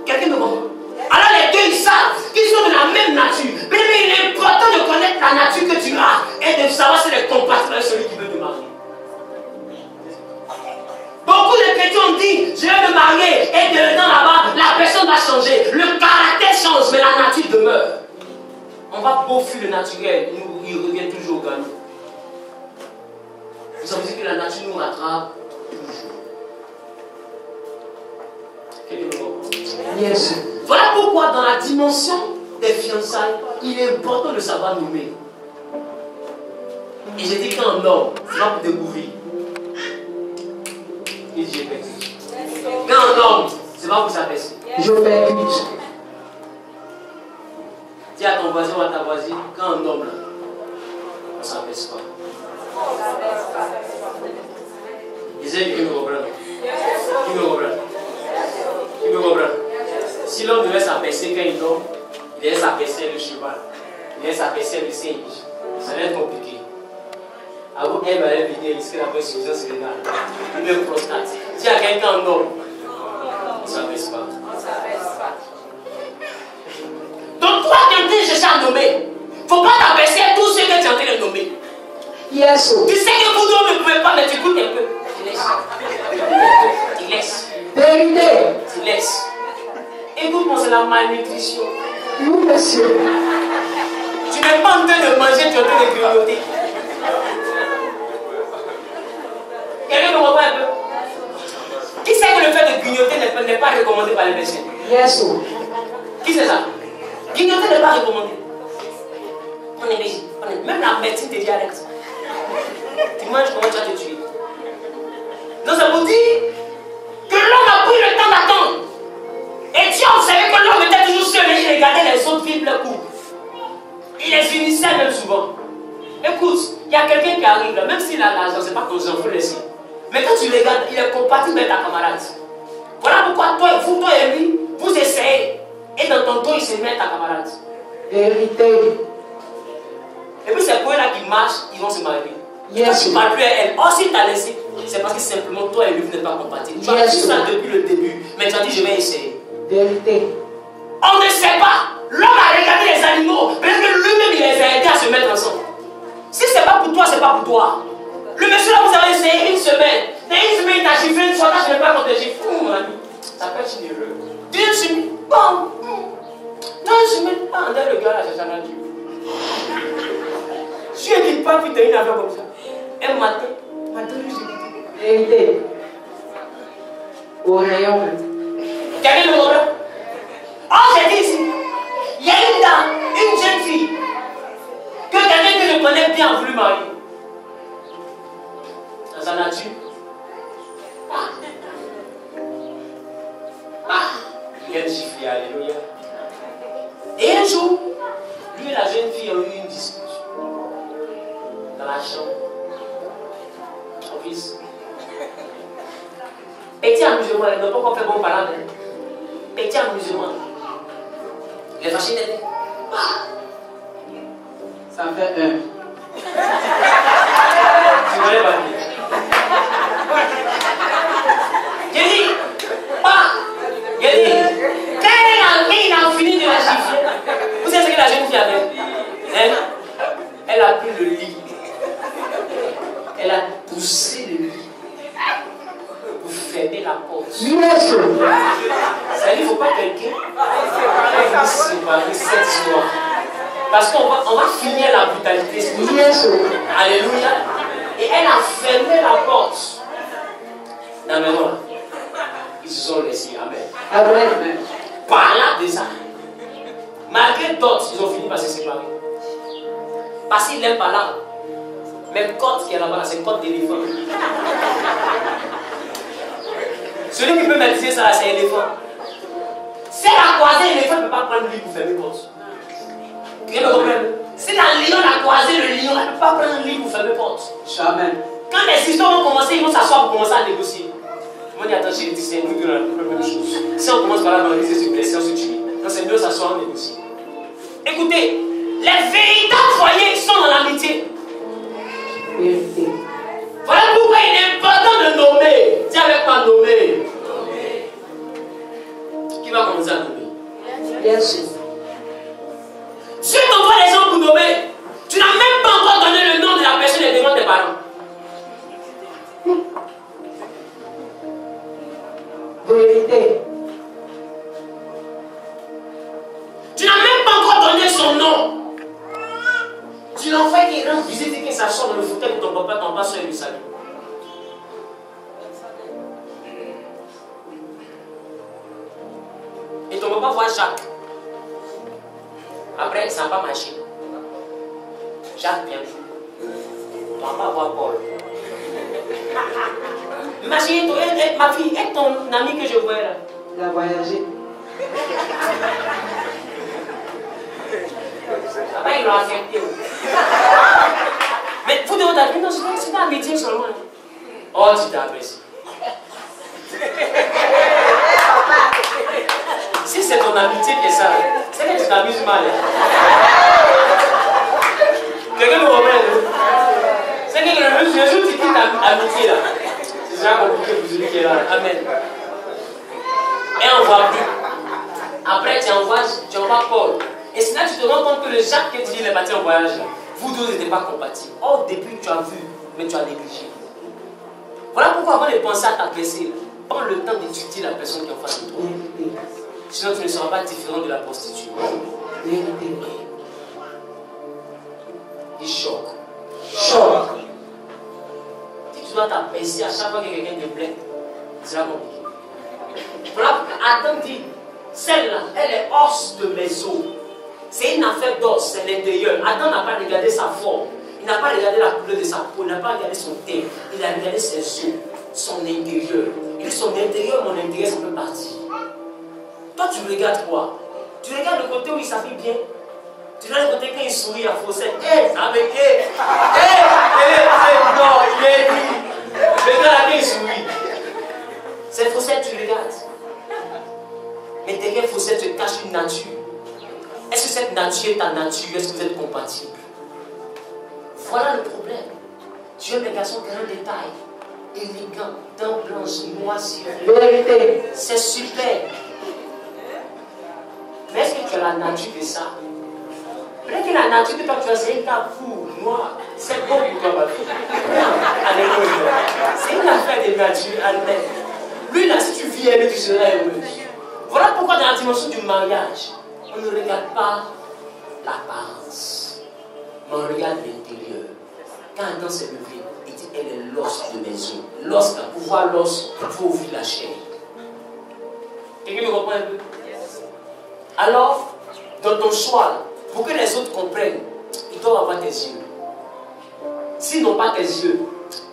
Speaker 1: Quelqu'un me comprend? Alors les deux ils savent qu'ils sont de la même nature. Mais il est important de connaître la nature que tu as et de savoir si elle est compatible avec celui qui veut te marier. Beaucoup de chrétiens ont dit, je vais me marier et dedans là-bas, la personne va changer. Le caractère change, mais la nature demeure. On va beaufir le naturel, il revient toujours au galop. Vous avez dit que la nature nous rattrape toujours.
Speaker 2: Yes.
Speaker 1: Voilà pourquoi dans la dimension des fiançailles, il est important de savoir nommer. Et j'ai dit qu'un homme, c'est pas pour découvrir. Il dit, j'ai perdu. Quand un homme, c'est pas pour s'abaisser.
Speaker 2: Je m'invite.
Speaker 1: Dis à ton voisin ou à ta voisine, quand un homme là, on ne s'abaisse pas. Disais qui me comprend. Qui me comprend. Qui me comprend. Si l'homme devait s'abaisser quand il tombe, il devait s'abaisser le cheval, il devait s'abaisser le singe. Ça va être compliqué. Avant qu'elle m'avait vidé, il risquait d'avoir une suffisance rénale. Il me prostate. Dis à quelqu'un un homme, on ne s'abaisse pas. Donc toi qui es en train de chercher à nommer, il ne faut pas t'abaisser à tous ceux que tu es en train de nommer.
Speaker 2: Yes.
Speaker 1: Tu sais que vous deux ne pouvez pas, mais tu écoutes un peu. Tu laisses.
Speaker 2: Vérité.
Speaker 1: Tu laisses. Écoute-moi, c'est la malnutrition.
Speaker 2: Oui, monsieur.
Speaker 1: Tu n'es pas en train de manger, tu es en train de grignoter. Quelqu'un me comprend un peu? Qui sait que le fait de grignoter n'est pas recommandé par les médecins?
Speaker 2: Yes.
Speaker 1: Qui sait ça? Grignoter n'est pas recommandé. Même la médecine te dit arrête. Tu manges comment tu vas te tuer. Donc ça vous dit que l'homme a pris le temps d'attendre. Et Dieu a observé que l'homme était toujours seul et il regardait les autres vivre le coup. Il les unissait même souvent. Écoute, il y a quelqu'un qui arrive là, même s'il a l'argent, c'est pas ton enfant, faut le laisser. Mais quand tu le regardes, il est compatible avec ta camarade. Voilà pourquoi toi et lui, vous essayez. Et dans ton dos, il se met avec ta camarade.
Speaker 2: Vérité.
Speaker 1: Et puis ces points là qui marchent, ils vont se marier.
Speaker 4: Yes.
Speaker 1: Tu ne parles plus à elle. Or, si tu as laissé, c'est parce que simplement toi et lui, vous n'êtes pas compatibles. Tu as dit ça depuis le début, mais tu as dit je vais essayer.
Speaker 4: Vérité.
Speaker 1: On ne sait pas. L'homme a regardé les animaux, parce que lui-même il les a aidés à se mettre ensemble. Si c'est pas pour toi, c'est pas pour toi. Le monsieur là, vous avez essayé une semaine. Et une semaine, il t'a chiffré une fois, là, je n'ai pas compté. J'ai dit, mon ami, ça peut être une erreur. D'une semaine, bon. Dans une semaine, ah, le gars là, c'est ça, là, Dieu. Je ne dis pas, puis tu as une affaire comme ça. Un matin, je
Speaker 4: Vérité. Au rayon.
Speaker 1: Quel est le problème? Oh, j'ai dit ici, il y a une dame, une jeune fille, que quelqu'un que je connais bien a voulu marier. Dans sa nature. Il vient de gifler, alléluia. Et un jour, lui et la jeune fille ont eu une discussion. Dans la chambre. Son fils. Petit amusement, elle n'a pas encore fait bon parlant. Petit amusement. Il est fâché d'aider.
Speaker 4: Ça fait un.
Speaker 1: Tu ne l'as pas dit. J'ai dit, j'ai dit, quand il a fini de la gifler, vous savez ce que la jeune fille avait? Elle a pris le lit. Elle a poussé le lit pour fermer la porte.
Speaker 4: Yes.
Speaker 1: Ça dit, il ne faut pas quelqu'un puisse séparer cette histoire. Parce qu'on va finir la brutalité.
Speaker 4: Yes.
Speaker 1: Alléluia. Et elle a fermé la porte. Dans le nom, ils se sont laissés. Amen.
Speaker 4: Amen.
Speaker 1: Par là déjà. Malgré d'autres, ils ont fini par se séparer. Parce qu'il n'aime pas là. Même côte qui est là-bas, c'est côte d'éléphant. Celui qui peut maîtriser ça, c'est l'éléphant. Si elle a croisé l'éléphant, elle ne peut pas prendre le lit pour fermer porte. Quel est le problème? Si la lion a croisé le lion, elle ne peut pas prendre le lit pour fermer porte.
Speaker 4: Jamais.
Speaker 1: Quand les histoires vont commencer, ils vont s'asseoir pour commencer à négocier. On dit, attends, chérie, c'est nous qui avons la même chose. Si on commence par là, on dit, c'est blessé, on se tue. Non, c'est mieux s'asseoir, on négocie. Écoutez, les véritables foyers sont dans l'amitié.
Speaker 4: Vérité.
Speaker 1: Voilà pourquoi il est important de nommer. Dis avec moi, nommer. Qui va commencer à nommer?
Speaker 4: Yes.
Speaker 1: Dieu t'envoie les gens pour nommer. Tu n'as même pas encore donné le nom de la personne et devant tes parents.
Speaker 4: Vérité.
Speaker 1: Tu n'as même pas encore donné son nom. Tu l'envoies qui rend visite et qui s'assoit dans le fauteuil de ton papa, ton papa, soeur et lui salue. Et ton papa voit Jacques. Après, ça n'a pas marché. Jacques vient. Ton papa voit Paul. Imaginez, ma fille, est ton ami que je vois là.
Speaker 4: Il a voyagé.
Speaker 1: Papa, il l'a affecté. Mais vous devez t'appeler, non, c'est pas amitié seulement. Oh, tu t'apprécies. Si c'est ton amitié qui est ça, c'est que tu t'amuses mal. Quelqu'un me remet. C'est que le jour où tu quittes amitié là, c'est déjà compliqué pour celui qui est là. Amen. Et on ne voit plus. Après, tu envoies Paul. Et c'est là que tu te rends compte que le Jacques que tu dis, il est parti en voyage là, vous deux n'étiez pas compatibles. Au début, tu as vu, mais tu as négligé. Voilà pourquoi avant de penser à t'agresser, prends le temps d'étudier la personne qui est en face de toi. Sinon, tu ne seras pas différent de la prostituée.
Speaker 4: Vérité.
Speaker 1: Il choque.
Speaker 4: Choc.
Speaker 1: Si tu dois t'apprécier à chaque fois que quelqu'un te plaît, c'est là compliqué. Voilà pourquoi Adam dit, celle-là, elle est os de mes os. C'est une affaire d'os, c'est l'intérieur. Adam n'a pas regardé sa forme, il n'a pas regardé la couleur de sa peau, il n'a pas regardé son teint, il a regardé ses os, son intérieur. Il dit son intérieur, mon intérieur, ça peut partir. Toi, tu regardes quoi? Tu regardes le côté où il s'habille bien. Tu regardes le côté quand il sourit à Fawcett. Avec non, il est lui. Le gars là, quand il sourit. C'est Fawcett, tu regardes. Mais derrière Fawcett se cache une nature. Est-ce que cette nature est ta nature? Est-ce que vous êtes compatibles? Voilà le problème. Tu aimes les garçons grands de taille, élégants, dents blanches, moisissures.
Speaker 2: Vérité.
Speaker 1: C'est super. Mais est-ce que tu as la nature de ça? Peut-être que la nature de toi, tu as un gars court, noir. C'est bon pour toi, ma fille. Alléluia. C'est une affaire de nature, Albert. Lui, là, si tu vis avec lui, tu seras heureuse. Voilà pourquoi dans la dimension du mariage, on ne regarde pas l'apparence, mais on regarde l'intérieur. Quand Adam s'est levé, il dit, elle est l'os de mes os. L'os, pour voir l'os, il faut ouvrir la chair. Quelqu'un me comprend un peu? Alors, dans ton choix, pour que les autres comprennent, ils doivent avoir tes yeux. S'ils n'ont pas tes yeux,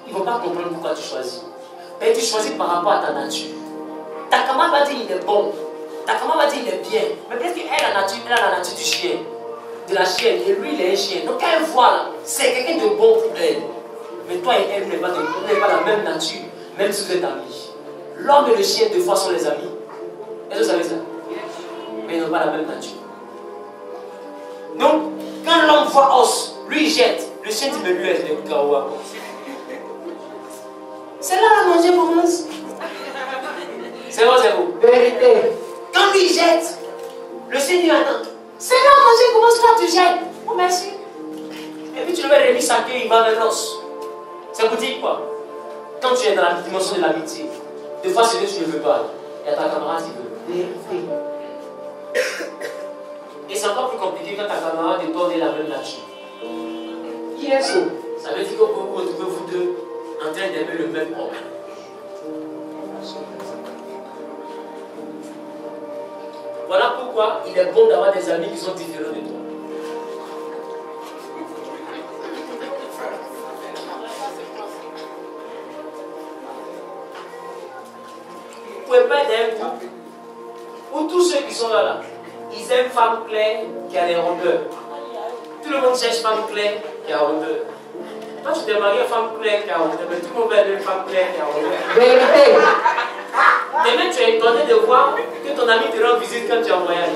Speaker 1: ils ne vont pas comprendre pourquoi tu choisis. Mais tu choisis par rapport à ta nature. Ta camarade va dire il est bon. Ta camarade va dire il est bien. Mais peut-être qu'elle a la nature du chien, de la chienne, et lui il est un chien. Donc quand elle voit là, c'est quelqu'un de bon pour elle. Mais toi et elle, vous n'avez pas la même nature, même si vous êtes amis. L'homme et le chien, deux fois, sont les amis. Est-ce que vous savez ça? Mais ils n'ont pas la même nature. Donc, quand l'homme voit os, lui il jette. Le chien dit, mais lui, elle est kawa. C'est là la manger commence. C'est vrai, c'est vous.
Speaker 2: Vérité.
Speaker 1: Quand lui il jette, le chien dit, attends. C'est là la manger commence, toi tu jettes. Oh merci. Et puis tu le mets remis sa queue, il va vers l'os. Ça vous dit quoi? Quand tu es dans la dimension de l'amitié, des fois c'est que tu ne veux pas. Il y a ta camarade qui veut.
Speaker 2: Vérité.
Speaker 1: Et c'est encore plus compliqué quand ta camarade et toi on est la même nature.
Speaker 2: Qui est ce?
Speaker 1: Ça veut dire que vous vous retrouvez vous deux en train d'aimer le même homme. Voilà pourquoi il est bon d'avoir des amis qui sont différents de toi. Vous ne pouvez pas être un groupe où tous ceux qui sont là, ils aiment femme claire qui a des rondeurs. Tout le monde cherche femme claire qui a rondeur. Toi, tu t'es marié à femme claire qui a rondeur, mais tout le monde veut être une femme claire qui a rondeur.
Speaker 2: Vérité.
Speaker 1: Demain, tu es étonné de voir que ton ami te rend visite quand tu es en voyage.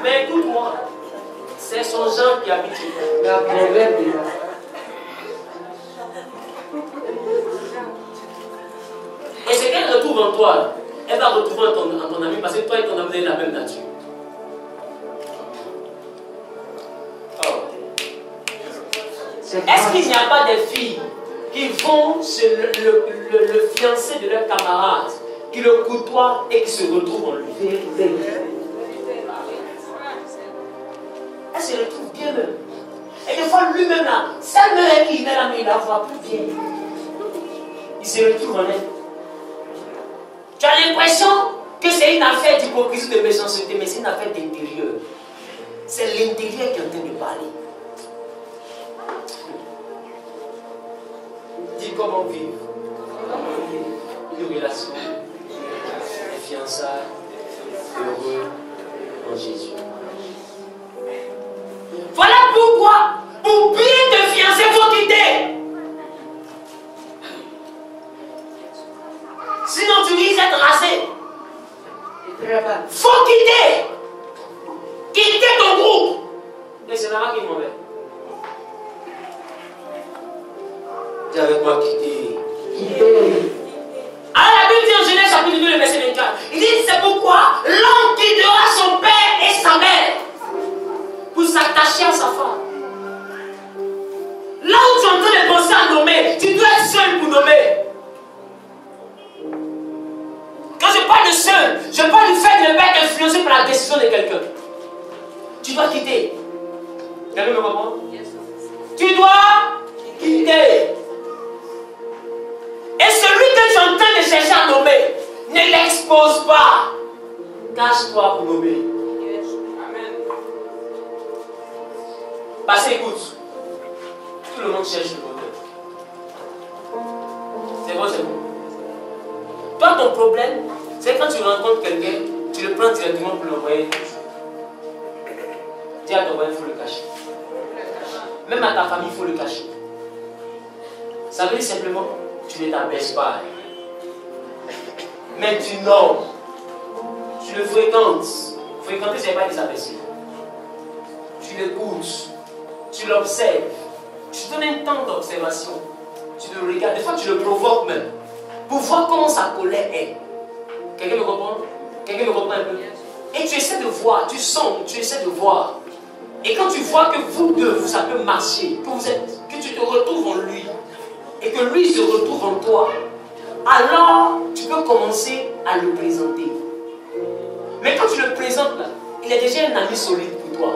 Speaker 1: Mais écoute-moi, c'est son genre qui habite chez toi.
Speaker 2: La proverbe.
Speaker 1: Et ce qu'elle retrouve en toi, elle va retrouver en ton ami parce que toi et ton ami vous avez la même nature. Est-ce qu'il n'y a pas des filles qui vont chez le fiancé de leur camarade, qui le côtoient et qui se retrouvent en lui?
Speaker 2: Vérité.
Speaker 1: Elle se retrouve bien même. Et des fois lui-même là, sa mère qui met la main, il la voit plus bien. Il se retrouve en elle. Tu as l'impression que c'est une affaire d'hypocrisie, de méchanceté, mais c'est une affaire d'intérieur. C'est l'intérieur qui est en train de parler. Dis comment vivre une relation, des fiançailles, heureux en Jésus. Voilà pourquoi, pour bien te fiancer, il faut quitter. Sinon tu risques d'être rasé. Faut quitter. Quitter ton groupe. Et c'est là qui est mauvais. Dis avec moi, quitter. Alors la Bible dit en Genèse chapitre 2, le verset 24. Il dit, c'est pourquoi l'homme quittera son père et sa mère pour s'attacher à sa femme. Là où tu es en train de penser à nommer, tu dois être seul pour nommer. Quand je parle de seul, je parle du fait de ne pas être influencé par la décision de quelqu'un. Tu dois quitter. Quelqu'un me comprend? Tu dois quitter. Et celui que tu es en train de chercher à nommer, ne l'expose pas. Cache-toi pour nommer. Amen. Parce que écoute, tout le monde cherche le bonheur. C'est bon, c'est bon. Toi, ton problème, c'est quand tu rencontres quelqu'un, tu le prends directement pour l'envoyer. Dis à ton voisin, il faut le cacher. Même à ta famille, il faut le cacher. Ça veut dire simplement, tu ne t'abaisses pas. Mais tu nommes. Tu le fréquentes. Fréquenter, ce n'est pas des abaisser. Tu l'écoutes. Tu l'observes. Tu donnes un temps d'observation. Tu le regardes. Des fois, tu le provoques même. Pour voir comment sa colère est. Quelqu'un me comprend? Quelqu'un me comprend un peu? Et tu essaies de voir. Tu sens, tu essaies de voir. Et quand tu vois que vous deux, ça peut marcher, que tu te retrouves en lui, et que lui se retrouve en toi, alors tu peux commencer à le présenter. Mais quand tu le présentes là, il est déjà un ami solide pour toi.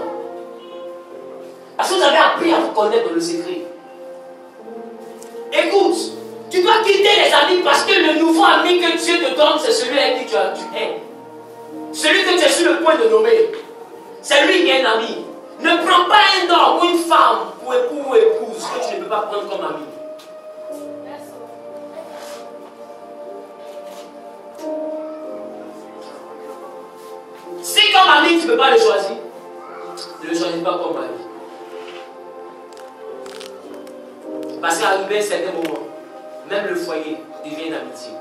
Speaker 1: Parce que vous avez appris à vous connaître dans le secret. Écoute, tu dois quitter les amis parce que le nouveau ami que Dieu te donne, c'est celui avec qui tu es. Celui que tu es sur le point de nommer. C'est lui qui est un ami. Ne prends pas un homme ou une femme pour époux ou épouse que tu ne peux pas prendre comme ami. Si comme ami tu ne peux pas le choisir, ne le choisis pas comme ami. Parce qu'arrivé à un certain moment, même le foyer devient une amitié.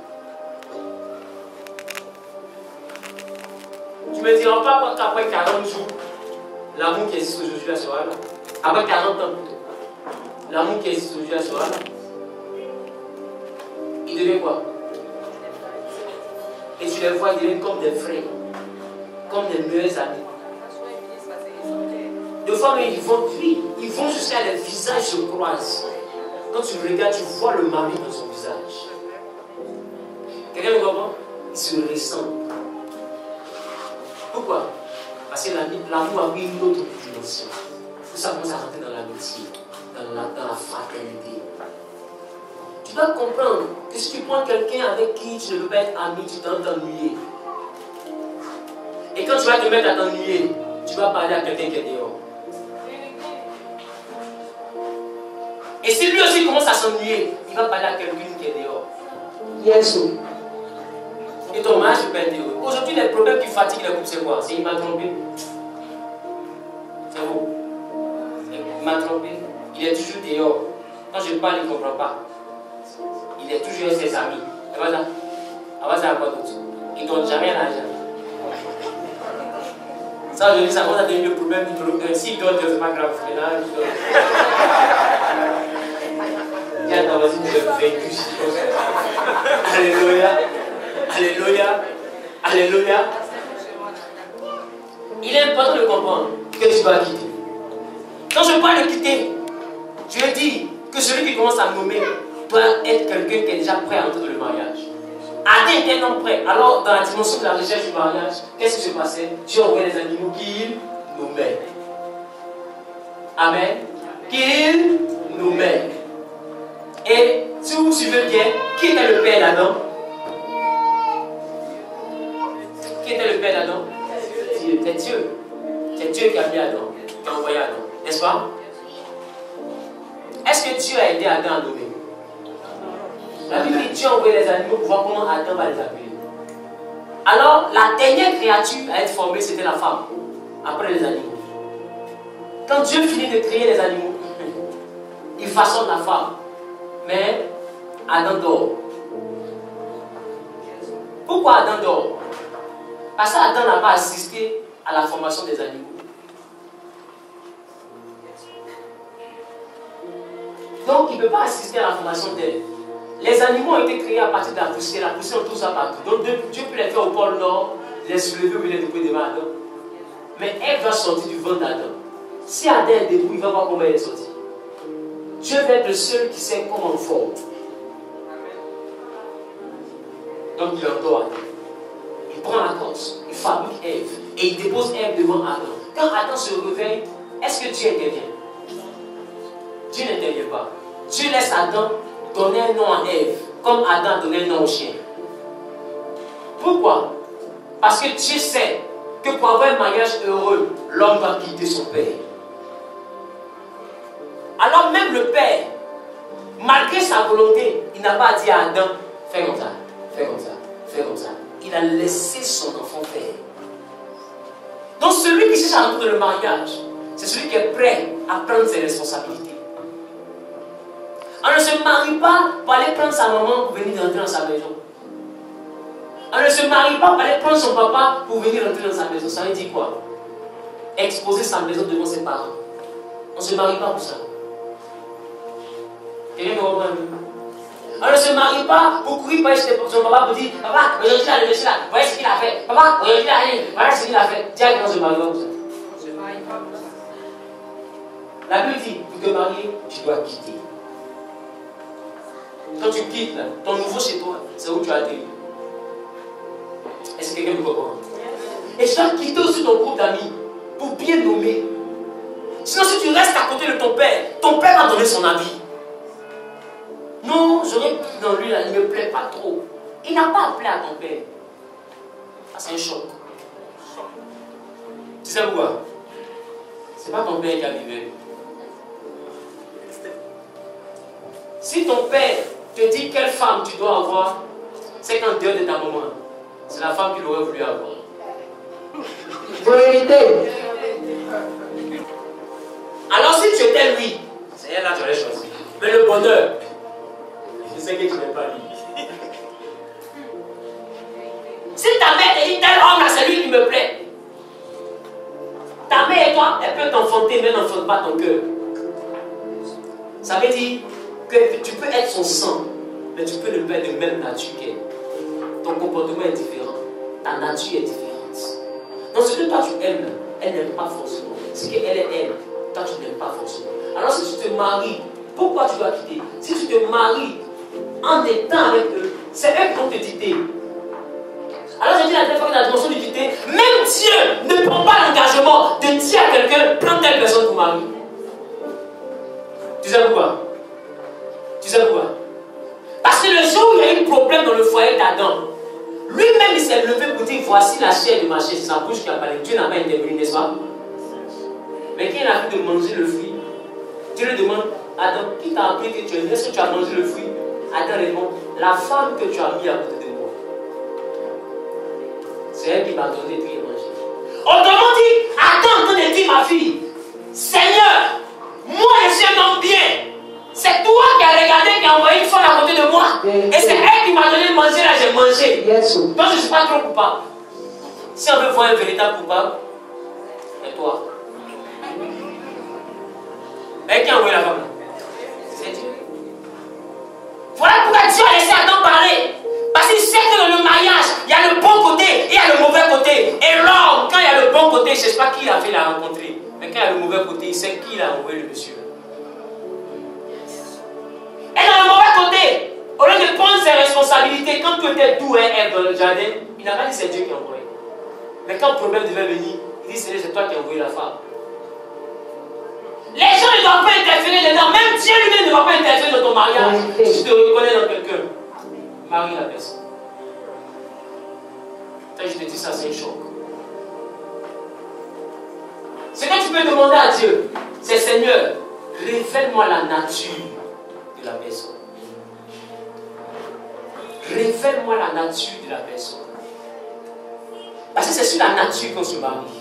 Speaker 1: Tu ne me diras pas qu'après 40 jours, l'amour qui existe aujourd'hui sera là. Après 40 ans plutôt, l'amour qui existe aujourd'hui sera là. Il devient quoi? Et tu les vois, ils deviennent comme des frères, comme des meilleurs amis. Deux fois, mais ils vont jusqu'à les visages se croisent. Quand tu le regardes, tu vois le mari dans son visage. Quelqu'un me comprend? Il se ressemble. Pourquoi? Parce que l'amour a pris une autre dimension. Ça commence à rentrer dans l'amitié, dans la fraternité. Tu dois comprendre que si tu prends quelqu'un avec qui tu ne veux pas être ami, tu dois t'ennuyer. Et quand tu vas te mettre à t'ennuyer, tu vas parler à quelqu'un qui est dehors. Et si lui aussi commence à s'ennuyer, il va parler à quelqu'un qui est dehors.
Speaker 2: Yes.
Speaker 1: Et ton mariage peut être heureux. Aujourd'hui, les problèmes qui fatiguent les couples, c'est quoi? C'est il m'a trompé. C'est vous. Il m'a trompé. Il est toujours dehors. Quand je parle, il ne comprend pas. Il est toujours avec ses amis. Et voilà. Avant ça, quoi d'autre? Il ne donne jamais l'argent. Ça, aujourd'hui, ça commence à devenir le problème numéro 1. S'il donne, c'est pas grave. Il y a ta voisine qui est vécu. Alléluia. Alléluia. Alléluia. Il est important de comprendre que tu vas quitter. Quand je parle de quitter, je dis que celui qui commence à nommer doit être quelqu'un qui est déjà prêt à entrer dans le mariage. Adam était un homme prêt. Alors, dans la dimension de la recherche du mariage, qu'est-ce qui se passait? Dieu envoyait les animaux qu'il nommait. Amen. Qu'il nommait. Et si vous suivez bien, qui était le père d'Adam? Qui était le père d'Adam? Dieu. C'est Dieu. C'est Dieu qui a mis Adam, qui a envoyé Adam. N'est-ce pas? Est-ce que Dieu a aidé Adam à nommer? La Bible dit que Dieu a envoyé les animaux pour voir comment Adam va les appeler. Alors, la dernière créature à être formée, c'était la femme, après les animaux. Quand Dieu finit de créer les animaux, il façonne la femme. Mais Adam dort. Pourquoi Adam dort? Parce qu'Adam n'a pas assisté à la formation des animaux. Donc il ne peut pas assister à la formation d'elle. Les animaux ont été créés à partir de la poussière on trouve ça partout. Donc Dieu peut les faire au pôle Nord, les soulever ou les déposer devant Adam. Mais elle va sortir du ventre d'Adam. Si Adam est debout, il va voir comment elle est sortie. Dieu va être le seul qui sait comment forme. Donc il endort Adam. Il prend la cause, il fabrique Ève et il dépose Ève devant Adam. Quand Adam se réveille, est-ce que Dieu intervient? Dieu n'intervient pas. Dieu laisse Adam donner un nom à Ève, comme Adam a donné un nom au chien. Pourquoi? Parce que Dieu sait que pour avoir un mariage heureux, l'homme doit quitter son père. Alors même le père, malgré sa volonté, il n'a pas dit à Adam, fais comme ça, fais comme ça, fais comme ça. Il a laissé son enfant faire. Donc celui qui cherche à rentrer dans le mariage, c'est celui qui est prêt à prendre ses responsabilités. On ne se marie pas pour aller prendre sa maman pour venir rentrer dans sa maison. On ne se marie pas pour aller prendre son papa pour venir rentrer dans sa maison. Ça veut dire quoi? Exposer sa maison devant ses parents. On ne se marie pas pour ça. Quelqu'un me comprend? On ne se marie pas pour courir par son papa pour dire papa, aujourd'hui il a levé cela, voilà ce qu'il a fait. Papa, aujourd'hui il a allé, voilà ce qu'il a fait. Tiens, on se marie comme ça.
Speaker 2: On se marie pas comme ça.
Speaker 1: La Bible dit, pour te marier, tu dois quitter. Quand tu quittes, là, ton nouveau chez toi, c'est où tu as atterri. Est-ce que quelqu'un me comprend? Et tu dois quitter aussi ton groupe d'amis pour bien nommer. Sinon, si tu restes à côté de ton père va donner son avis. Non, j'aurais dit dans lui, là, il ne me plaît pas trop. Il n'a pas appelé à ton père. Ah, c'est un choc. Tu sais pourquoi? C'est pas ton père qui a vivé. Si ton père te dit quelle femme tu dois avoir, c'est qu'en dehors de ta maman, c'est la femme qu'il aurait voulu avoir.
Speaker 2: Vérité.
Speaker 1: Alors si tu étais lui, c'est elle là que tu aurais choisi. Mais le bonheur, je sais que tu n'es pas lui. Si ta mère te dit tel homme là, c'est lui qui me plaît. Ta mère et toi, elle peut t'enfanter, mais n'enfante pas ton cœur. Ça veut dire que tu peux être son sang, mais tu peux ne pas être de même nature qu'elle. Ton comportement est différent. Ta nature est différente. Donc ce que toi tu aimes, elle n'aime pas forcément. Ce qu'elle est elle, toi tu n'aimes pas forcément. Alors si tu te maries, pourquoi tu dois quitter? Si tu te maries en étant avec eux, c'est eux qui vont te dicter. Alors j'ai dit la dernière fois que la dimension du dicter, même Dieu ne prend pas l'engagement de dire à quelqu'un, prends telle personne pour mari. Tu sais pourquoi? Tu sais pourquoi? Parce que le jour où il y a eu un problème dans le foyer d'Adam, lui-même il s'est levé pour dire voici la chair de ma chair, c'est sa bouche qui a parlé. Dieu n'a pas intervenu, n'est-ce pas? Mais qui a appris de manger le fruit? Dieu lui demande, Adam, qui t'a appris que tu es né? Est-ce que tu as mangé le fruit? Adam répond, la femme que tu as mis à côté de moi. C'est elle qui m'a donné de manger. Autrement dit, Adam en train de dire ma fille, Seigneur, moi je suis un homme bien. C'est toi qui as regardé, qui as envoyé une femme à côté de moi. Et c'est elle qui m'a donné de manger, là j'ai mangé. Donc je ne suis pas trop coupable. Si on veut voir un véritable coupable, c'est toi. Et qui a envoyé la femme? C'est Dieu. Voilà pourquoi Dieu a laissé Adam parler. Parce qu'il sait que dans le mariage, il y a le bon côté et il y a le mauvais côté. Et l'homme, quand il y a le bon côté, il ne sait pas qui il a fait la rencontrer. Mais quand il y a le mauvais côté, il sait qui il a envoyé le monsieur. Et dans le mauvais côté, au lieu de prendre ses responsabilités, quand tout était doux et Ève dans le jardin, il n'a pas dit c'est Dieu qui a envoyé. Mais quand le problème devait venir, il dit c'est toi qui as envoyé la femme. Les gens ne doivent pas interférer dedans. Même Dieu lui-même ne va pas interférer dans ton mariage. Si tu te reconnais dans quelqu'un, marie la personne. Quand je te dis ça, c'est un choc. Ce que tu peux demander à Dieu, c'est Seigneur, révèle-moi la nature de la personne. Révèle-moi la nature de la personne. Parce que c'est sur la nature qu'on se marie.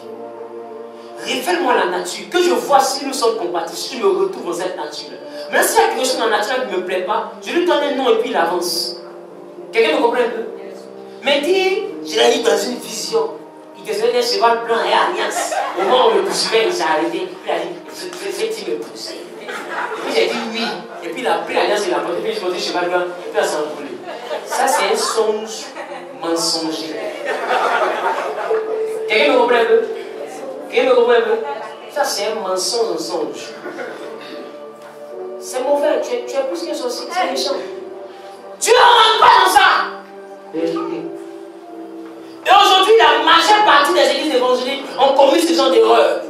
Speaker 1: Révèle-moi la nature, que je vois si nous sommes compatibles, si je me retrouve dans cette nature. Mais s'il y a quelque chose dans la nature qui ne me plaît pas, je lui donne un nom et puis il avance. Quelqu'un me comprend un peu? Mais dis, je l'ai mis dans une vision. Il devait un cheval blanc et alliance. Au moment où on me poursuivait, il s'est arrêté. Il a dit, fais-tu me pousser? Et puis j'ai dit oui. Et puis il a pris l'alliance, il a porté, puis il a monté le cheval blanc, et puis il s'est envolé. Ça, c'est un songe mensonger. Quelqu'un me comprend un peu? Quelqu'un me comprend un peu? Ça, c'est un mensonge. C'est mauvais, tu es plus qu'un sorcier, c'est méchant. Dieu ne rentre pas dans ça. Vérité. Et aujourd'hui, la majeure partie des églises évangéliques ont commis ce genre d'erreur.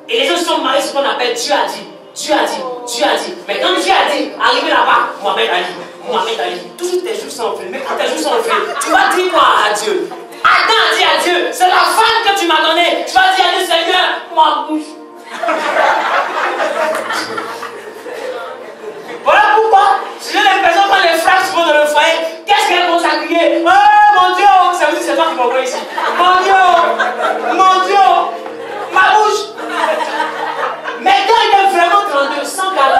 Speaker 1: Et les gens sont mariés sur ce qu'on appelle Dieu a dit. Dieu a dit, Dieu a dit. Mais quand Dieu a dit, arrivé là-bas, Mohamed Ali. Toujours tes joues sont enflées. Mais quand tes joues sont enflées, tu vas dire quoi à Dieu? Adam a dit à Dieu, c'est la femme que tu m'as donnée. Tu vas dire à Dieu, Seigneur, ma bouche. Voilà pourquoi, si j'ai l'impression quand les frères se vont dans le foyer, qu'est-ce qu'elles vont s'accueillir? Oh mon Dieu, ça veut dire c'est toi qui m'envoie ici. Mon Dieu, ma bouche. Mais quand il est vraiment 32, sans calme.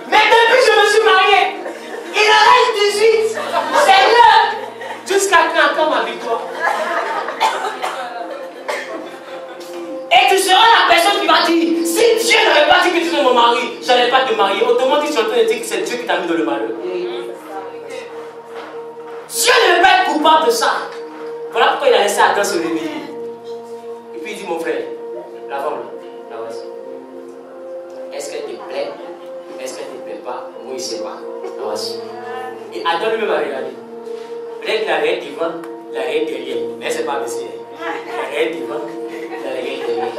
Speaker 1: Mais depuis que je me suis marié, il en reste 18. Seigneur, le malheur. Dieu ne veut pas être coupable de ça. Voilà pourquoi il a laissé Adam se réveiller. Et puis il dit, mon frère, la femme, la voici. Est-ce qu'elle te plaît? Est-ce qu'elle ne te plaît pas? Moi, il ne sait pas. La voici. Et Adam lui-même a regardé. Peut-être qu'il a regardé devant, il a regardé derrière. Mais c'est pas possible. Il a regardé devant, il a regardé derrière.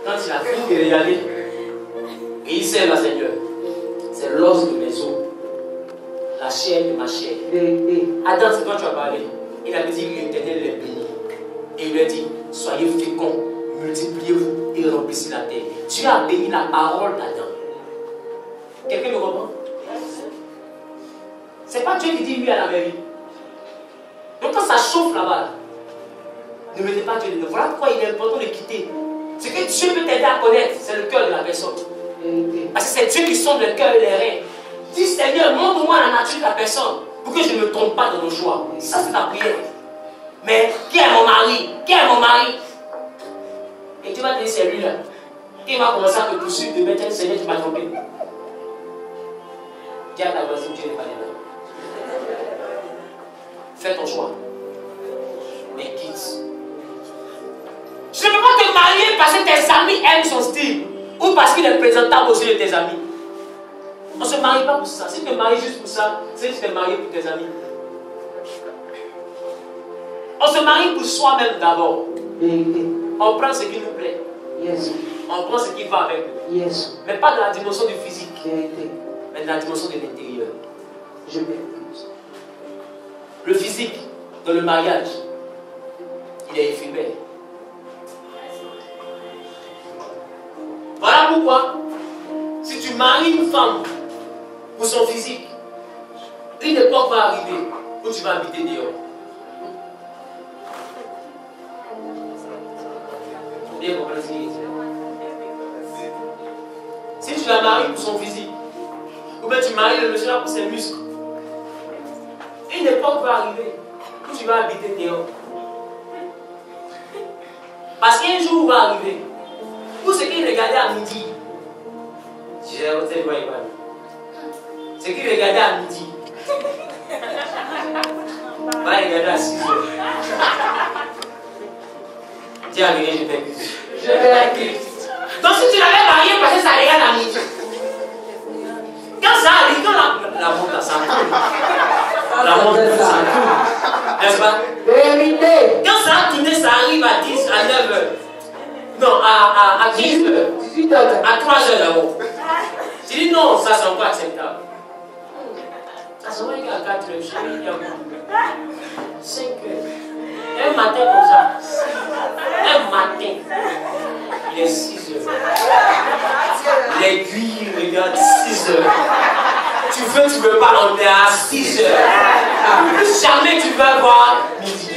Speaker 1: Quand il a fini de regarder, et il sait, là, Seigneur, c'est l'os de mes os, la chair de ma chair. Adam, c'est quand tu as parlé. Il a dit, l'Éternel les bénit. Et il lui a dit, soyez féconds, multipliez-vous et remplissez la terre. Dieu a béni la parole d'Adam. Quelqu'un me comprend? C'est pas Dieu qui dit oui à la mairie. Donc quand ça chauffe là-bas, ne mettez pas Dieu dedans. Voilà pourquoi il est important de quitter. Ce que Dieu peut t'aider à connaître, c'est le cœur de la personne. Parce que c'est Dieu qui sonde le cœur et les reins. Dis Seigneur, montre-moi la nature de la personne pour que je ne me trompe pas dans nos choix. Ça, c'est ta prière. Mais qui est mon mari? Qui est mon mari? Et tu vas te dire, c'est lui là. Qui va commencer à te poursuivre de mettre un Seigneur, tu vas tromper. Dis à ta voisine, Dieu n'est pas dedans. Fais ton choix. Mais quitte. Je ne peux pas te marier parce que tes amis aiment son style. Ou parce qu'il est présentable aux yeux de tes amis. On ne se marie pas pour ça. Si tu te maries juste pour ça, c'est juste te marier pour tes amis. On se marie pour soi-même d'abord. On prend ce qui nous plaît. On prend ce qui va avec nous. Mais pas dans la dimension du physique. Mais dans la dimension de l'intérieur. Le physique, dans le mariage, il est éphémère. Voilà pourquoi, si tu maries une femme pour son physique, une époque va arriver où tu vas habiter dehors. Bien compris. Si tu la maries pour son physique, ou bien tu maries le monsieur là pour ses muscles, une époque va arriver où tu vas habiter dehors. Parce qu'un jour va arriver où ce qu'il regardait à midi, ce qu'il regardait à midi, va regarder à 6 heures. Dis à quelqu'un, je t'inquiète. Je t'inquiète. Donc si tu l'avais marié parce que ça regarde à midi, quand ça arrive, quand la montre, ça tourne. La montre, ça tourne. N'est-ce pas? Vérité. Quand ça a tourné, ça arrive à 10, à 9 heures. Non, à 10 heures. 18 heures. À 3 heures d'abord. Tu dis non, ça c'est encore acceptable. Ça se voit qu'à 4 heures, chérie, il y a 5 heures. Un matin comme ça. Un matin. Il est 6 heures. L'aiguille regarde 6 heures. Tu veux pas, on est à 6 heures. Plus jamais tu vas voir midi.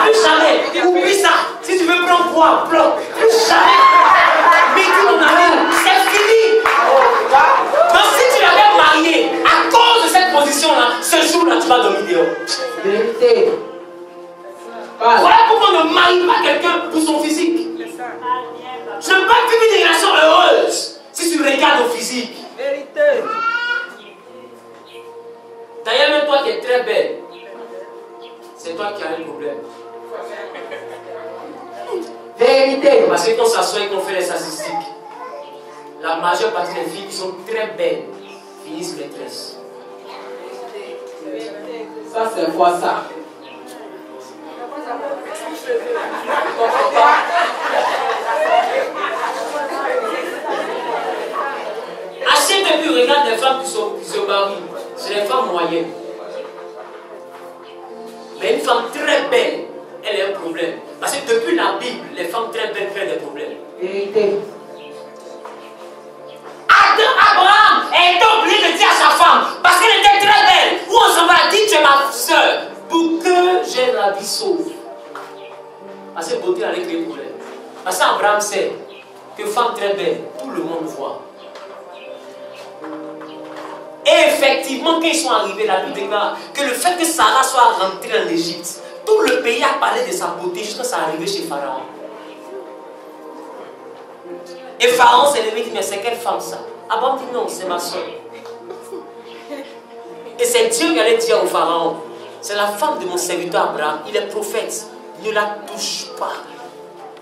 Speaker 1: Plus jamais. Oublie ça. Si tu veux prendre quoi, prends. Plus jamais. Midi, mon ami, c'est fini. Donc si tu l'avais marié à cause de cette position-là, ce jour-là, tu vas dormir dehors. Vérité. Voilà pourquoi on ne marie pas quelqu'un pour son physique. Je ne peux pas vivre une relation heureuse si tu regardes au physique. Vérité. D'ailleurs, même toi qui es très belle, c'est toi qui as un problème. Vérité. Parce que quand on s'assoit et qu'on fait les statistiques, la majeure partie des filles qui sont très belles finissent maîtresses. Ça, c'est quoi ça? Achète et puis regarde les femmes qui se marient. C'est les femmes moyennes. Mais une femme très belle, elle a un problème. Parce que depuis la Bible, les femmes très belles créent des problèmes. Vérité. Abraham est obligé de dire à sa femme, parce qu'elle était très belle, où on s'en va dire tu es ma soeur, pour que j'ai la vie sauve. Parce que beauté allait créer des problèmes. Parce qu'Abraham sait que femme très belle, tout le monde voit. Et effectivement, quand ils sont arrivés, la Bible déclare que le fait que Sarah soit rentrée en Égypte, tout le pays a parlé de sa beauté jusqu'à ce que ça arrive chez Pharaon. Et Pharaon s'est levé et dit, mais c'est quelle femme ça? Abraham dit, non, c'est ma soeur. Et c'est Dieu qui allait dire au Pharaon, c'est la femme de mon serviteur Abraham, il est prophète, ne la touche pas.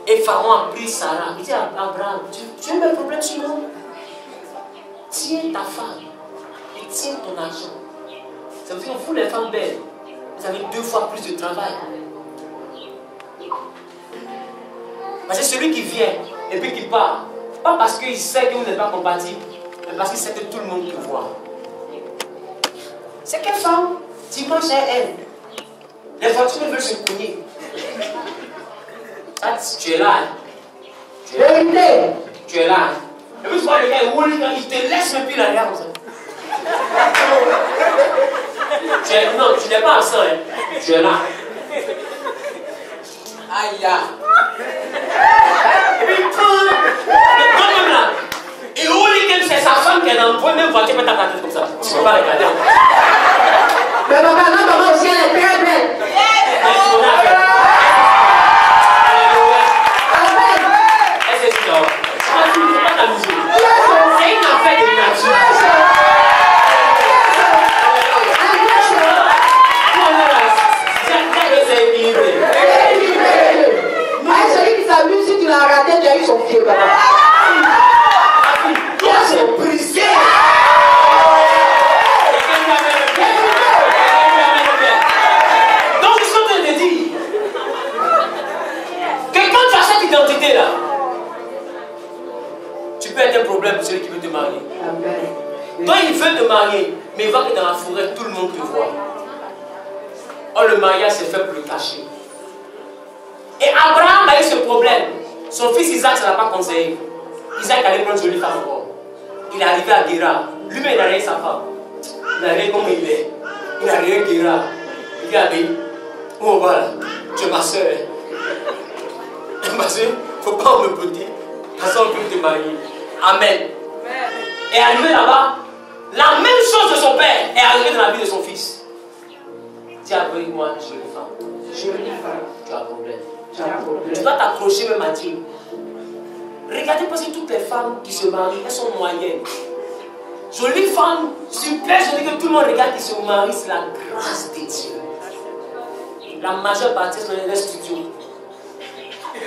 Speaker 1: Et Pharaon a pris Sarah, il dit à Abraham, tu as un problème sur moi? Tiens ta femme et tiens ton argent. Ça veut dire que vous les femmes belles, vous avez 2 fois plus de travail. Parce que celui qui vient et puis qui part, pas parce qu'il sait que vous n'êtes pas compatible, mais parce qu'il sait que tout le monde te voit. C'est quelle femme? Dimanche à elle. Les voitures veulent se cogner. Tu es là. Tu es là. Et puis tu vois le gars, il te laisse même plus l'arrière comme ça. Non, tu n'es pas absent. Hein. Tu es là.
Speaker 4: Aïe.
Speaker 1: Et puis même là. Et où c'est sa femme qui est dans le même voiture, mais t'as pas tête comme ça. Tu ne peux pas regarder.
Speaker 2: Mais maman aussi, elle est très belle.
Speaker 1: C'est une affaire de nature.
Speaker 2: Celui qui s'amuse, si tu l'as raté, tu as eu son pied.
Speaker 1: Toi, c'est brisé. Donc, je suis en train de dire que quand tu as cette identité-là, tu peux être un problème pour celui qui veut te marier. Toi, il veut te marier, mais il va que dans la forêt, tout le monde te voit. Or, le mariage, c'est fait pour le cacher. Et Abraham a eu ce problème. Son fils Isaac, ça n'a pas conseillé. Isaac allait prendre une jolie femme encore. Il est arrivé à Guéra. Lui-même, il a rien sa femme. Il a rien comme il est. Il a rien Guéra. Il dit à lui, oh voilà, tu es ma soeur. Ma soeur, il ne faut pas me botter. Comme ça, on peut te marier. Amen. Et arrivé là-bas, la même chose de son père est arrivée dans la vie de son fils. Tiens, avec moi, jolie femme.
Speaker 2: Jolie femme.
Speaker 1: Tu as un problème.
Speaker 2: Tu as un problème.
Speaker 1: Tu dois t'accrocher même à Dieu. Regardez parce que toutes les femmes qui se marient, elles sont moyennes. Jolie femme, super jolie que tout le monde regarde qui se marie, c'est la grâce de Dieu. La majeure partie sont dans les studios.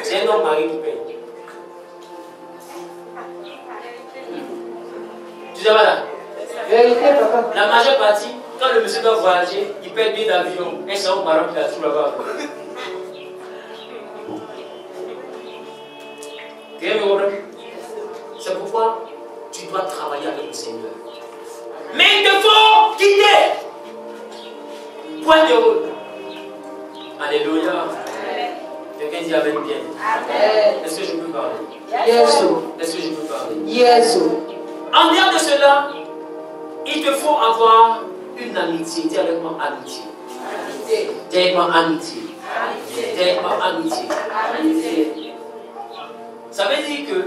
Speaker 1: C'est un homme marié qui paye. Tu sais pas là?
Speaker 2: Vérité, papa.
Speaker 1: La majeure partie, quand le monsieur doit voyager, il paye bien d'avion. Et c'est un parent qui a tout là-bas. C'est pourquoi tu dois travailler avec le Seigneur. Mais il te faut quitter. Point de route. Alléluia. Quelqu'un dit Amen bien. Est-ce que je peux parler?
Speaker 2: Yes.
Speaker 1: Est-ce que je peux parler?
Speaker 2: Yes.
Speaker 1: En dehors de cela, il te faut avoir une amitié. Dis avec moi amitié. Dis avec moi amitié. Dis avec moi amitié. Ça veut dire que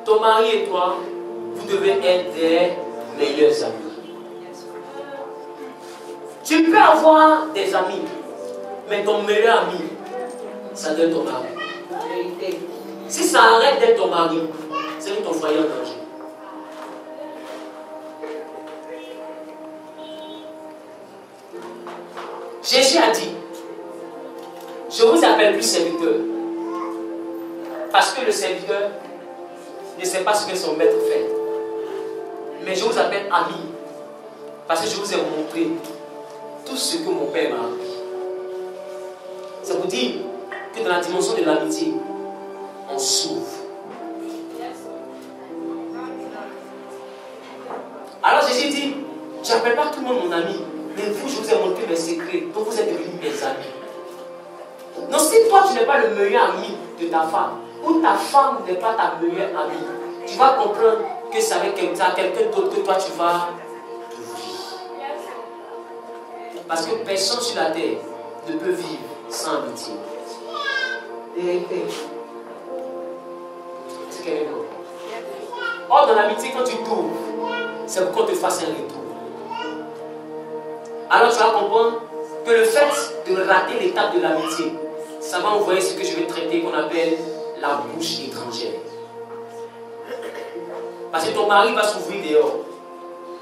Speaker 1: ton mari et toi, vous devez être des meilleurs amis. Tu peux avoir des amis, mais ton meilleur ami, ça doit être ton mari. Si ça arrête d'être ton mari, c'est que ton foyer est en danger. Jésus a dit, je vous appelle plus serviteur. Parce que le serviteur ne sait pas ce que son maître fait. Mais je vous appelle ami. Parce que je vous ai montré tout ce que mon père m'a appris. Ça vous dit que dans la dimension de l'amitié, on s'ouvre. Alors Jésus dit, je n'appelle pas tout le monde mon ami. Mais vous, je vous ai montré mes secrets. Donc vous êtes devenus mes amis. Donc si toi, tu n'es pas le meilleur ami de ta femme, ou ta femme n'est pas ta meilleure amie, tu vas comprendre que c'est avec quelqu'un d'autre que toi tu vas t'ouvrir. Parce que personne sur la terre ne peut vivre sans amitié.
Speaker 2: Vérité.
Speaker 1: C'est quelque chose. Or, dans l'amitié, quand tu t'ouvres, c'est pour qu'on te fasse un retour. Alors tu vas comprendre que le fait de rater l'étape de l'amitié, ça va envoyer ce que je vais traiter qu'on appelle la bouche étrangère. Parce que ton mari va s'ouvrir dehors.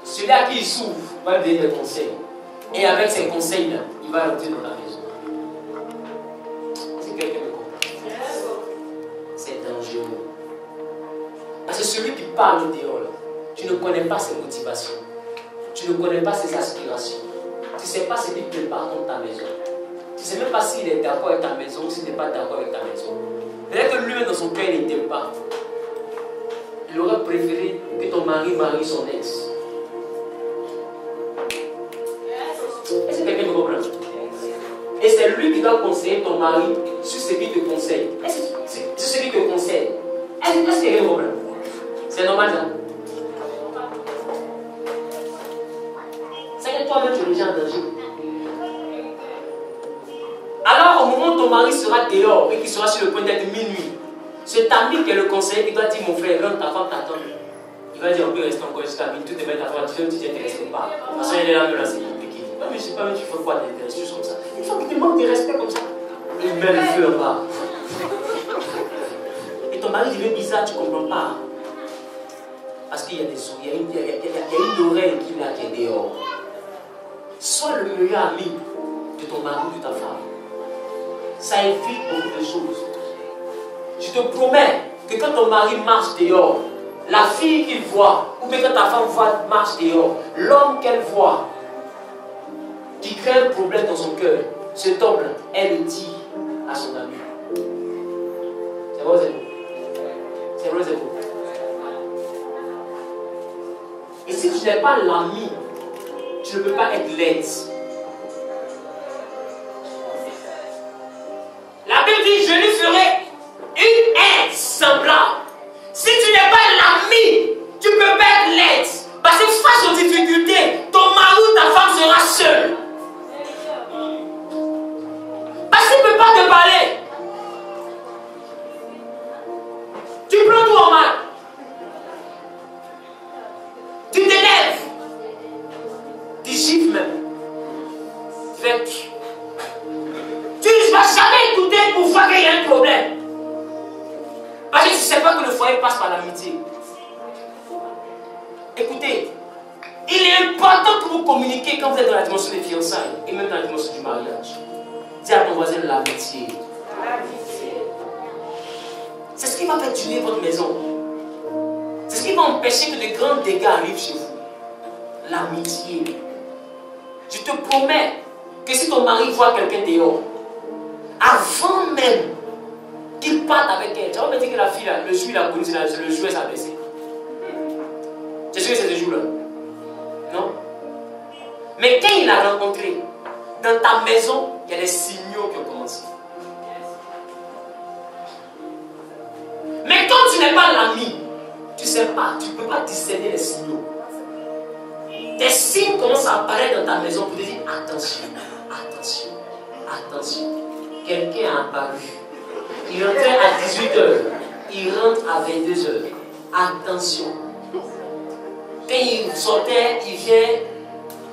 Speaker 1: Celui à qui il s'ouvre va lui donner des conseils. Et avec ces conseils-là, il va rentrer dans la maison. Si quelqu'un me comprend, c'est dangereux. Parce que celui qui parle dehors, là, tu ne connais pas ses motivations. Tu ne connais pas ses aspirations. Tu ne sais pas ce qui te prépare dans ta maison. Tu ne sais même pas s'il est d'accord avec ta maison ou s'il n'est pas d'accord avec ta maison. Peut-être que lui-même dans son cœur, il ne t'aime pas. Il aurait préféré que ton mari marie son ex. Est-ce que quelqu'un me comprend? Et c'est lui qui doit conseiller ton mari sur ce qu'il te conseille. Est-ce que c'est ce qu'il te conseille? Est-ce que quelqu'un me comprend? C'est normal ça? C'est que toi-même tu es déjà en danger. Alors au moment où ton mari sera dehors et qu'il sera sur le point d'être minuit, cet ami qui est le conseiller qui doit dire mon frère, rentre, ta femme t'attend. Il va dire on peut rester encore jusqu'à minuit, tout te mettre à toi, tu ne t'intéresses pas. Parce qu'il est là, mais là c'est compliqué. Non mais je ne sais pas, mais tu fais quoi des choses comme ça. Il faut qu'il te manque de respect comme ça. Il met le feu en bas. Et ton mari devient bizarre, tu ne comprends pas. Parce qu'il y a des sons, il y a une oreille qui est dehors. Sois le meilleur ami de ton mari ou de ta femme. Ça évite beaucoup de choses. Je te promets que quand ton mari marche dehors, la fille qu'il voit, ou bien quand ta femme marche dehors, l'homme qu'elle voit, qui crée un problème dans son cœur, cet homme-là, elle le dit à son ami. C'est vrai, c'est bon. C'est vrai, c'est bon. Et si tu n'es pas l'ami, tu ne peux pas être l'aide. La Bible dit, je lui ferai une aide semblable. Si tu n'es pas l'ami, tu ne peux pas être l'aide. Parce que face aux difficultés, ton mari ou ta femme sera seul. Parce qu'il ne peut pas te parler. Tu prends tout en mal. Tu t'énerves. Tu gifles même. Fait. Tu ne vas jamais écouter pour voir qu'il y a un problème. Parce que tu ne sais pas que le foyer passe par l'amitié. Écoutez, il est important que vous communiquiez quand vous êtes dans la dimension des fiançailles et même dans la dimension du mariage. Dis à ton voisin l'amitié. C'est ce qui va faire tuer votre maison. C'est ce qui va empêcher que de grands dégâts arrivent chez vous. L'amitié. Je te promets que si ton mari voit quelqu'un dehors, avant même qu'il parte avec elle, tu vas me dire que la fille, là, le jour il a connu, le jour elle s'est baissée. Tu sais que c'est ce jour-là? Non? Mais quand il l'a rencontré, dans ta maison, il y a des signaux qui ont commencé. Mais quand tu n'es pas l'ami, tu ne sais pas, tu ne peux pas discerner les signaux. Des signes commencent à apparaître dans ta maison pour te dire attention, attention, attention. Quelqu'un a apparu. Il rentrait à 18h, il rentre à 22h. Attention. Quand il sortait, il vient,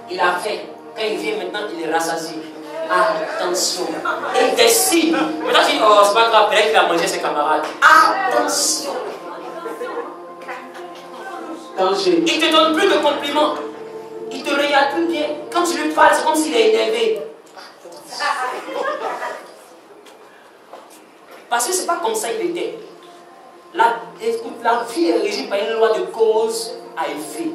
Speaker 1: il a fait. Quand il vient maintenant, il est rassasié. Attention. Et des signes. Maintenant, tu dis, oh, c'est pas grave, peut-être qu'il a mangé ses camarades. Attention. Danger. Il ne te donne plus de compliments. Il te regarde plus bien. Quand tu lui parles, c'est comme s'il est énervé. Parce que ce n'est pas comme ça il était. La vie est régie par une loi de cause à effet.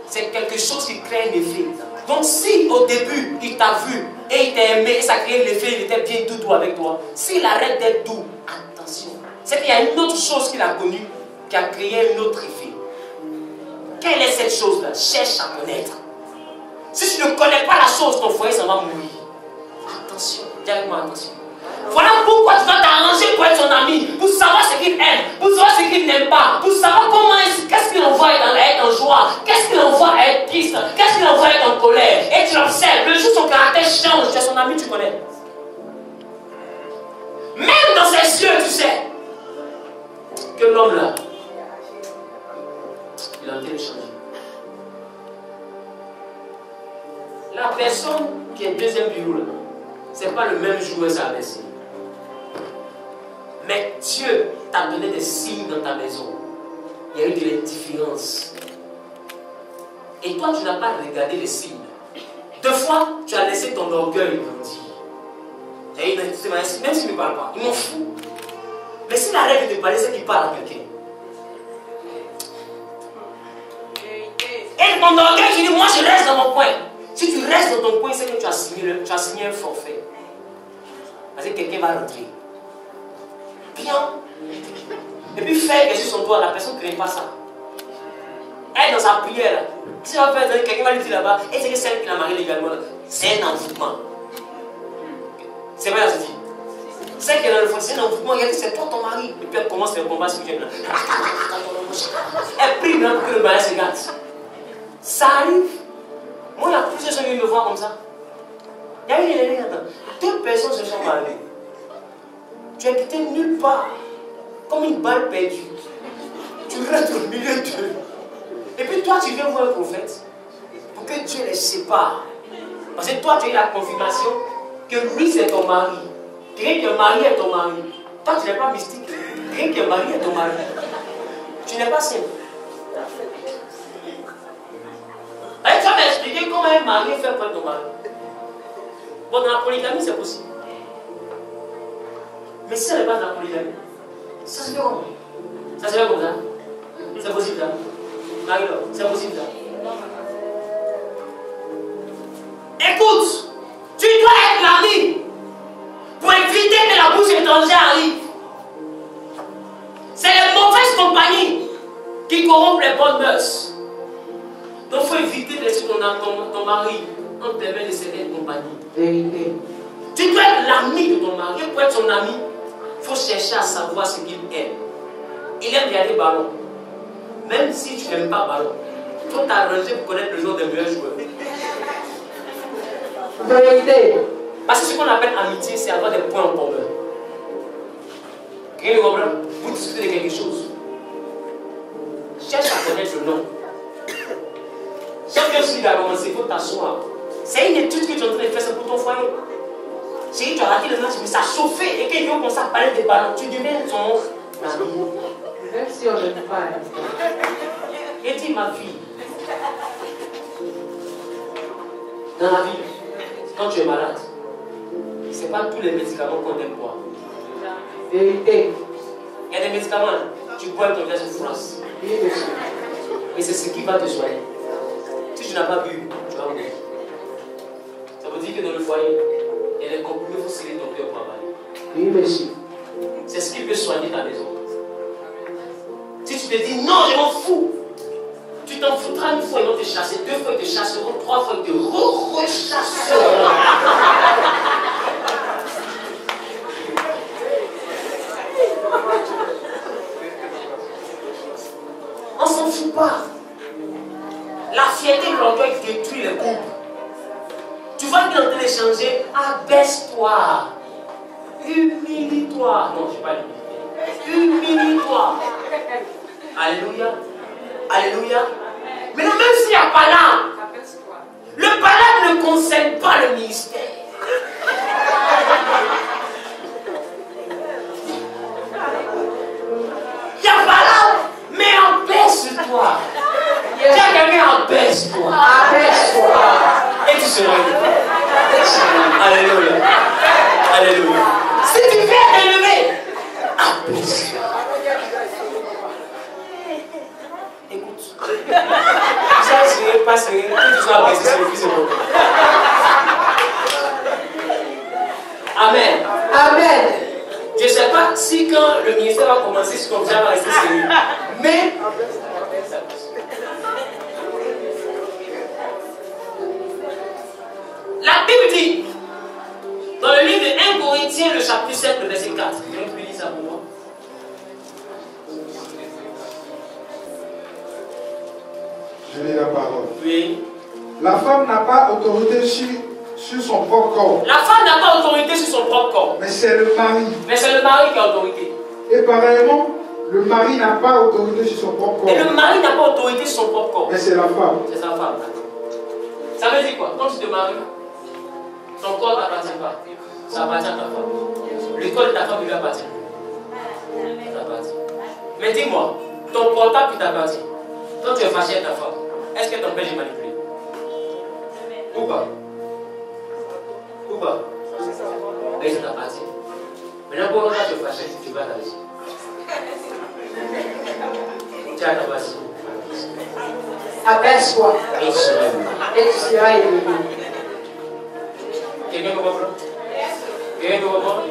Speaker 1: C'est quelque chose qui crée un effet. Donc si au début il t'a vu et il t'a aimé et ça crée l'effet, il était bien doux avec toi. S'il arrête d'être doux, attention. C'est qu'il y a une autre chose qu'il a connue qui a créé un autre effet. Quelle est cette chose-là? Cherche à connaître. Si tu ne connais pas la chose, ton foyer ça va mourir. Attention, dis avec moi attention. Voilà pourquoi tu dois t'arranger pour être son ami, pour savoir ce qu'il aime, pour savoir ce qu'il n'aime pas, pour savoir comment qu'est-ce qu'il envoie à être en joie, qu'est-ce qu'il envoie à être triste, qu'est-ce qu'il envoie à être en colère. Et tu l'observes, le jour où son caractère change, tu es son ami, tu connais. Même dans ses yeux, tu sais que l'homme là, il est en train de changer. La personne qui est deuxième bureau là, ce n'est pas le même jour où elle s'est abaissée. Mais Dieu t'a donné des signes dans ta maison. Il y a eu de l'indifférence. Et toi, tu n'as pas regardé les signes. 2 fois, tu as laissé ton orgueil grandir. Même s'il ne me parle pas, il m'en fout. Mais s'il arrête de te parler, c'est qu'il parle à quelqu'un. Et ton orgueil, tu dis, moi je reste dans mon coin. Si tu restes dans ton coin, c'est que tu as signé un forfait. Parce que quelqu'un va rentrer. Bien. Et puis faire quelque chose sur toi, la personne ne crée pas ça. Elle dans sa prière, si on va faire, quelqu'un va lui dire là-bas, et c'est que celle qui l'a mariée légalement, c'est un envoûtement. C'est vrai, je dis. Celle qui est dans le fond, c'est un envoûtement, il a dit, c'est toi ton mari. Et puis elle commence le combat spirituel. Elle prie pour que le mariage se gâte. Ça arrive. Moi, il y a plusieurs gens qui viennent me voir comme ça. Il y a eu attends. 2 personnes se sont mariées. Tu es quitté nulle part, comme une balle perdue. Tu restes au milieu d'eux. Et puis toi, tu viens voir un prophète pour que Dieu les sépare. Parce que toi, tu as eu la confirmation que lui, c'est ton mari. Quelqu'un qui est marié est ton mari. Toi, tu n'es pas mystique. Quelqu'un qui est marié est ton mari. Tu n'es pas simple. Et tu vas m'expliquer comment un mari fait prendre ton mari. Bon, dans la polygamie, c'est possible. Mais si ça n'est pas dans la polygamie, ça se fait comment? Ça se fait comme ça? C'est possible ça? Marie-Laure, c'est possible ça? Écoute, tu dois être marié pour éviter que la bouche étrangère arrive. C'est les mauvaises compagnies qui corrompent les bonnes mœurs. Donc il faut éviter de laisser ton mari entre les mains de certaines compagnies.
Speaker 2: Vérité.
Speaker 1: Tu dois être l'ami de ton mari. Et pour être son ami, il faut chercher à savoir ce qu'il aime. Il aime regarder ballon. Même si tu n'aimes pas ballon, il faut t'arranger pour connaître le nom des meilleurs joueurs.
Speaker 2: Vérité.
Speaker 1: Parce que ce qu'on appelle amitié, c'est avoir des points en commun. Quelqu'un comprend? Vous discutez de quelque chose. Cherche à connaître le nom. Chaque chose qui a commencé, il faut t'asseoir. C'est une étude que tu es en train de faire, c'est pour ton foyer. Si tu as raté le match, mais ça a chauffé. Et quand ils vont commencer à parler des ballons, tu deviens son ami.
Speaker 2: Même si on n'aime pas.
Speaker 1: Et dis ma fille, dans la vie, quand tu es malade, ce n'est pas tous les médicaments qu'on aime boire.
Speaker 2: Vérité.
Speaker 1: Il y a des médicaments, tu bois et ton visage se froisse.
Speaker 2: Oui, monsieur.
Speaker 1: Et c'est ce qui va te soigner. Si tu n'as pas bu, tu vas mourir. Ça veut dire que dans le foyer, il y a des comprimés, il faut serrer ton cœur pour avaler.
Speaker 2: Oui, monsieur.
Speaker 1: C'est ce qui peut soigner ta maison. Si tu te dis non, je m'en fous, tu t'en foutras 1 fois, ils vont te chasser, 2 fois, ils te chasseront, 3 fois, ils te rechasseront. On s'en fout pas. La fierté et l'orgueil détruit les couples. Tu vois qu'il est en train de changer, abaisse-toi. Humilie-toi. Non, je ne vais pas l'humilité. Humilie-toi. Alléluia. Alléluia. Mais même s'il n'y a pas là, le balade ne concerne pas le ministère. Il y a balade, mais abaisse-toi. Tiens, quelqu'un, abaisse-toi.
Speaker 2: Abaisse-toi.
Speaker 1: Et tu seras élevé. Alléluia. Alléluia. Si tu viens t'élever, abaisse-toi. Écoute. Ça, c'est pas sérieux. Que tu sois abaissé, c'est le plus important. Amen.
Speaker 2: Amen.
Speaker 1: Je ne sais pas si quand le ministère va commencer, ce qu'on va rester sérieux. Mais la Bible dit, dans le livre de 1 Corinthiens, le chapitre 7, le verset 4. Quelqu'un peut lire ça pour moi?
Speaker 3: Je lis la parole.
Speaker 1: Oui.
Speaker 3: La femme n'a pas autorité sur son propre corps.
Speaker 1: La femme n'a pas autorité sur son propre corps.
Speaker 3: Mais c'est le mari.
Speaker 1: Mais c'est le mari qui a autorité.
Speaker 3: Et pareillement, le mari n'a pas autorité sur son propre corps.
Speaker 1: Et le mari n'a pas autorité sur son propre corps.
Speaker 3: Mais c'est la femme.
Speaker 1: C'est sa femme. Ça veut dire quoi? Quand tu te maries, ton corps t'appartient pas. Ça appartient à ta femme. Le corps de ta femme lui appartient. Ça appartient. Mais dis-moi, ton portable qui t'appartient. Quand tu es fâché avec ta femme, Est-ce que ton père est manipulé? Ou pas? Ou pas? Et ça t'appartient. Maintenant, pour que tu fasses, tu vas là-dessus. Tu as ta passion.
Speaker 2: Abaisse-toi.
Speaker 1: Et
Speaker 2: Et tu seras éliminé.
Speaker 1: quelqu'un me comprend? Quelqu'un me comprend?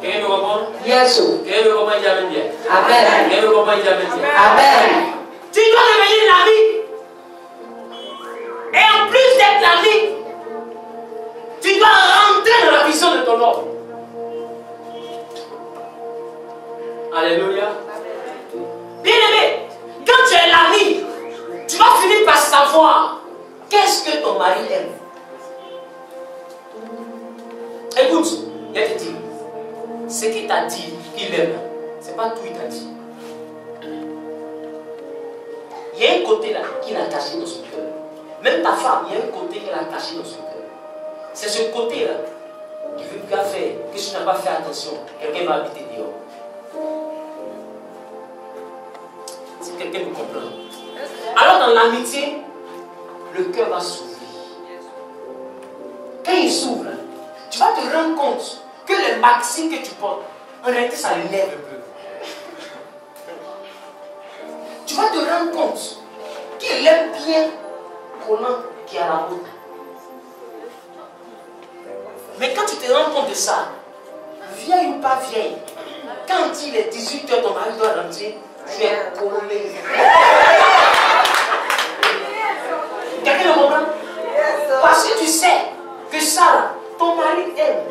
Speaker 1: Quelqu'un me comprend?
Speaker 2: Yes.
Speaker 1: Quelqu'un me comprend? Amen.
Speaker 2: Amen.
Speaker 1: Quelqu'un me comprend? Amen.
Speaker 2: Amen.
Speaker 1: Tu dois devenir l'ami. Et en plus d'être l'ami, tu dois rentrer dans la vision de ton homme. Alléluia. Bien aimé, quand tu es l'ami, tu vas finir par savoir qu'est-ce que ton mari aime. Écoute, il te dit, ce qu'il t'a dit qu'il aime, c'est pas tout il t'a dit. Il y a un côté là qu'il a caché dans son cœur. Même ta femme, il y a un côté qu'elle a caché dans son cœur. C'est ce côté-là qui veut faire que si tu n'as pas fait attention, quelqu'un va habiter dehors. Si quelqu'un nous comprend. Alors dans l'amitié, le cœur va s'ouvrir. Quand il s'ouvre, tu vas te rendre compte que les maximes que tu portes, en réalité, ça lève un peu. Tu vas te rendre compte qu'il aime bien Conan qui est à la route. Mais quand tu te rends compte de ça, vieille ou pas vieille, quand il est 18h, ton mari doit rentrer, tu es collé. Quelqu'un me comprend? Parce que tu sais que ça, ton mari aime.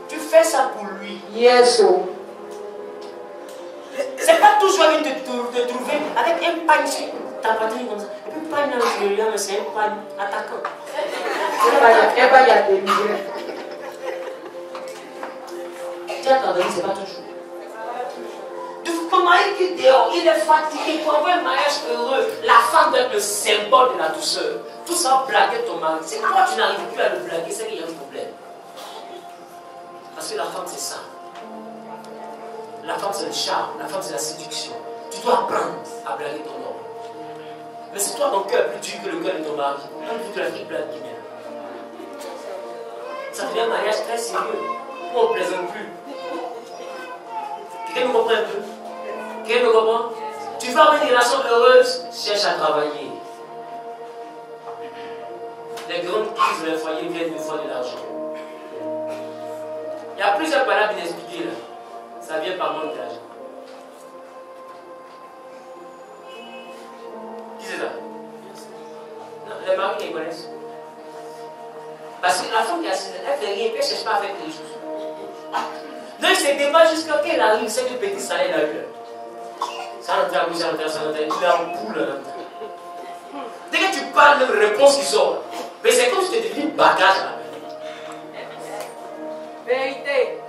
Speaker 1: Tu fais ça pour lui.
Speaker 2: Yes.
Speaker 1: C'est pas toujours envie de te trouver avec un pagne sur ta poitrine comme ça. Et puis pagne dans le mais c'est un pagne attaquant.
Speaker 2: Un pagne à délivrer.
Speaker 1: Tu as travaillé, c'est pas toujours. Ton mari qui est dehors, il est fatigué. Pour avoir un mariage heureux, la femme doit être le symbole de la douceur. Tout ça, blaguer ton mari. C'est toi tu n'arrives plus à le blaguer, c'est qu'il y a un problème. Parce que la femme, c'est ça. La femme, c'est le charme. La femme, c'est la séduction. Tu dois apprendre à blaguer ton homme. Mais c'est toi ton cœur plus dur que le cœur de ton mari. Quand tu la fille blague qui vient. Ça devient un mariage très sérieux. On ne plaisante plus. Quelqu'un me comprend un peu? Quelqu'un me comprend? Tu veux avoir une relation heureuse, cherche à travailler. Les grandes crises dans les foyers viennent de fois de l'argent. Il y a plusieurs paroles inexpliquées là. Ça vient par manque d'argent. Qui c'est ça? Non, les maris les connaissent. Parce que la femme qui est assise, elle ne fait rien, elle ne cherche pas à faire quelque chose. Donc c'est débat jusqu'à qu'elle arrive, c'est que le petit salaire dans le cœur. Ça rentre à gauche, ça rentre, il est en poule. Dès que tu parles de réponse qui sort, mais c'est comme si tu étais devenu bagage là.
Speaker 2: Vérité.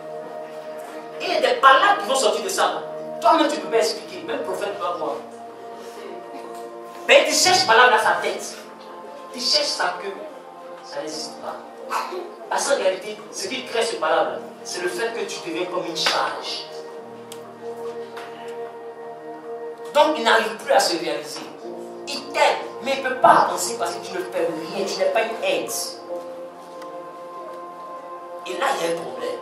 Speaker 1: Et il y a des paroles qui vont sortir de ça. Toi-même, tu ne peux pas expliquer. Même le prophète ne peut pas voir. Mais tu cherches par là dans sa tête. Tu cherches sa queue. Ça n'existe pas. Parce qu'en réalité, ce qui crée ce parole, c'est le fait que tu deviens comme une charge. Donc, il n'arrive plus à se réaliser. Il t'aide, mais il ne peut pas avancer parce que tu ne fais rien. Tu n'es pas une aide. Et là, il y a un problème.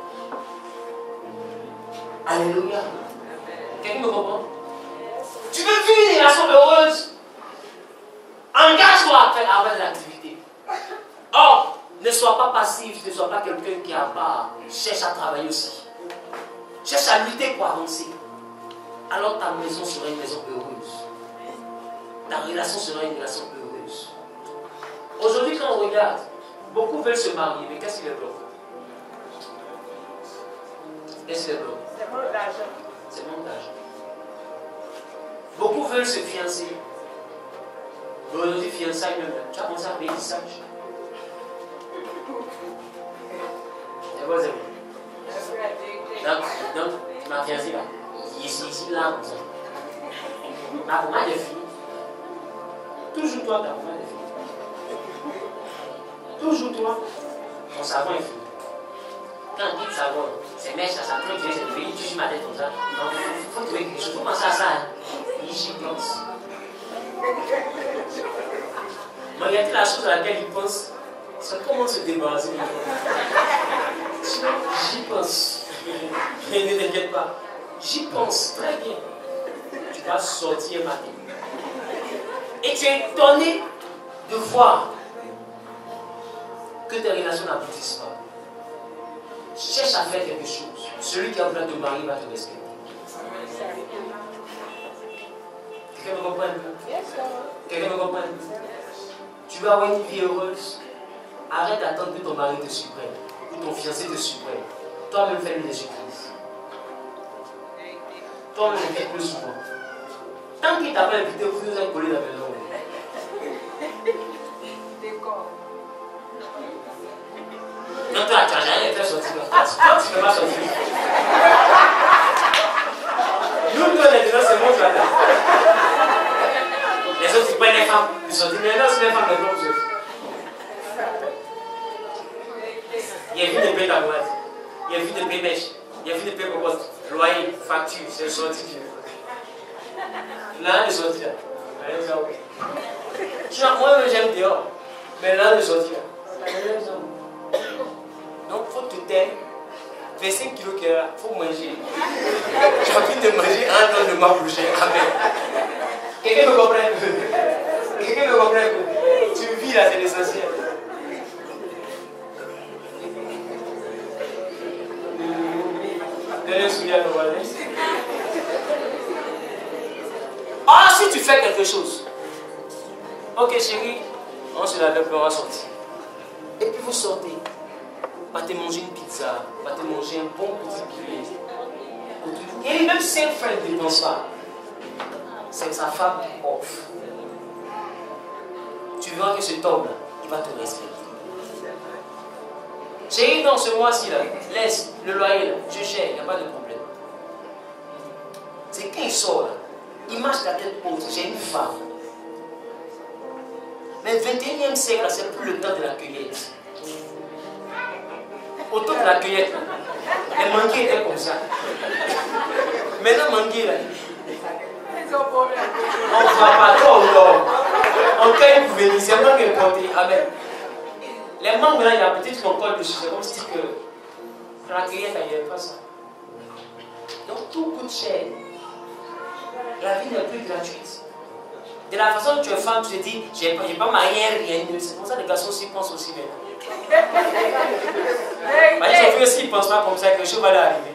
Speaker 1: Alléluia. Quelqu'un me comprend? Tu veux vivre une relation heureuse? Engage-toi à faire avec l'activité. Or, ne sois pas passif, ne sois pas quelqu'un qui a pas. Cherche à travailler aussi. Cherche à lutter pour avancer. Alors ta maison sera une maison heureuse. Ta relation sera une relation heureuse. Aujourd'hui, quand on regarde, beaucoup veulent se marier, mais qu'est-ce qui les bloque? Qu'est-ce qui les bloque?
Speaker 5: C'est manque d'argent.
Speaker 1: C'est manque d'argent. Beaucoup veulent se fiancer. Mais aujourd'hui, fiançailles même. Tu as pensé à métissage. C'est quoi, c'est quoi? Donc, tu m'as fiancé là. Ici, là, comme ça. Ma pommade est finie. Toujours toi, ta pommade est finie. Toujours toi. Ton savon est fini. Quand on dit le savon, c'est mèche, ça prend du c'est devenu toujours ma tête comme ça. Donc, il faut trouver quelque chose. Il faut penser à ça. Hein. J'y pense. Mais il y a la chose à laquelle il pense, c'est comment se débarrasser. J'y pense. Mais ne t'inquiète pas. J'y pense très bien. Tu vas sortir matin. Et tu es étonné de voir que tes relations n'aboutissent pas. Cherche à faire quelque chose. Celui qui a besoin de te marier va te respecter. Quelqu'un me comprend? Quelqu'un me comprend? Tu vas avoir une vie heureuse. Arrête d'attendre que ton mari te supprime, ou ton fiancé te supprime. Toi-même fais une Jésus-Christ. Toi-même le fais plus souvent. Tant qu'il t'a pas invité, vous êtes collé dans la maison. Non, toi, tu n'as jamais fait sortir. Toi, tu ne peux pas sortir. Nous, les deux, c'est mon jardin. Les autres, ils prennent les femmes. Ils sont dit, mais non, c'est les femmes de l'homme. Il y a vu de payer ta boîte. Il y a vu de payer mèche. Il y a vu de payer cocotte. Loyer, facture, c'est sorti. Là, il est sorti là. Moi, j'aime dehors. Mais là, il est sorti là. Donc, il faut te taire. 25 kilos qu'il y a là, il faut manger. J'ai envie de manger un an de mois prochain. Amen. Quelqu'un me comprend? Quelqu'un me comprend? Tu vis là, c'est l'essentiel. Donnez un souvenir à ton voisin. Ah, si tu fais quelque chose. Ok, chérie, on se lave, on va sortir. Et puis vous sortez. Va te manger une pizza, va te manger un bon petit poulet. Et même si un frère ne dépense pas, c'est sa femme off. Tu verras que cet homme-là, il va te respecter. Chérie, dans ce mois-ci, là, laisse le loyer, là, je gère, il n'y a pas de problème. C'est quand il sort, là, il marche la tête haute, j'ai une femme. Mais le 21e siècle, là, c'est plus le temps de la cueillette. Au temps de la cueillette, là, les manguiers étaient comme ça. Maintenant, manguier, là, on ne voit pas trop, non. On cueille pour venir, c'est mangue importé. Amen. Les mangues là, il y a peut-être qu'on colle dessus, c'est comme si que la cueillette, il n'y avait pas ça. Donc tout coûte cher. La vie n'est plus gratuite. De la façon dont tu es femme, tu te dis, je n'ai pas marié, rien. C'est pour ça que les garçons s'y pensent aussi bien. Les filles aussi ne pensent pas comme ça, que quelque chose va leur arriver.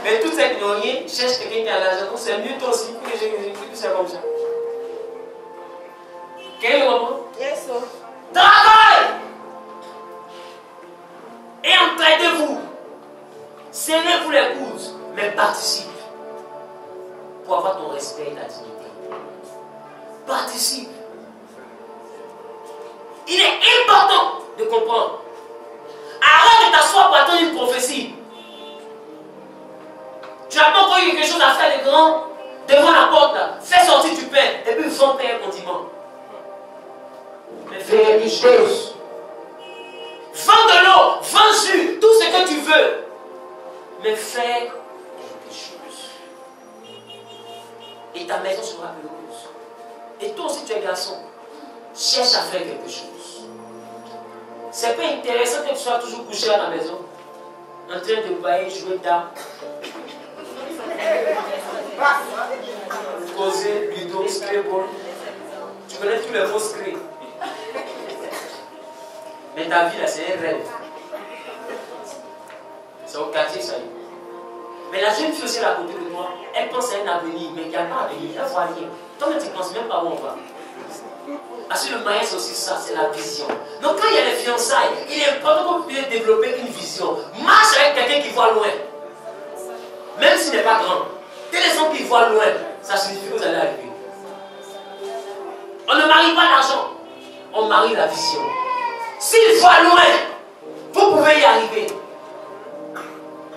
Speaker 1: Mais toutes celles qui n'ont rien, cherchent quelqu'un qui a l'argent. Donc c'est mieux toi aussi que les gens qui c'est comme ça. Quel est le moment?
Speaker 5: Yes, sir.
Speaker 1: Travaille et entraidez-vous. Serrez-vous les coudes, mais participe pour avoir ton respect et ta dignité. Participe. Il est important de comprendre. Arrête de t'asseoir pour attendre une prophétie. Tu n'as pas encore eu quelque chose à faire de grand devant la porte là. Fais sortir du pain et puis vends pain condiment. Mais fais une chose. Vends de l'eau, vends jus, tout ce que tu veux. Mais fais quelque chose. Et ta maison sera heureuse. Et toi aussi tu es garçon. Cherche à faire quelque chose. C'est pas intéressant que tu sois toujours couché à la maison. En train de bailler, jouer d'armes. Causer, ludo, scrabble. Tu connais tous les mots scré. Mais ta vie là, c'est un rêve. C'est au quartier, ça y est. Mais la jeune fille aussi à côté de toi, elle pense à un avenir, mais il n'y a pas d'avenir, elle ne voit rien. Toi, tu ne penses même pas où on va. Parce que le mariage, c'est aussi ça, c'est la vision. Donc, quand il y a les fiançailles, il est important qu'on puisse développer une vision. Marche avec quelqu'un qui voit loin. Même s'il n'est pas grand. Dès les gens qui voient loin, ça signifie que vous allez arriver. On ne marie pas l'argent, on marie la vision. S'il voit loin, vous pouvez y arriver.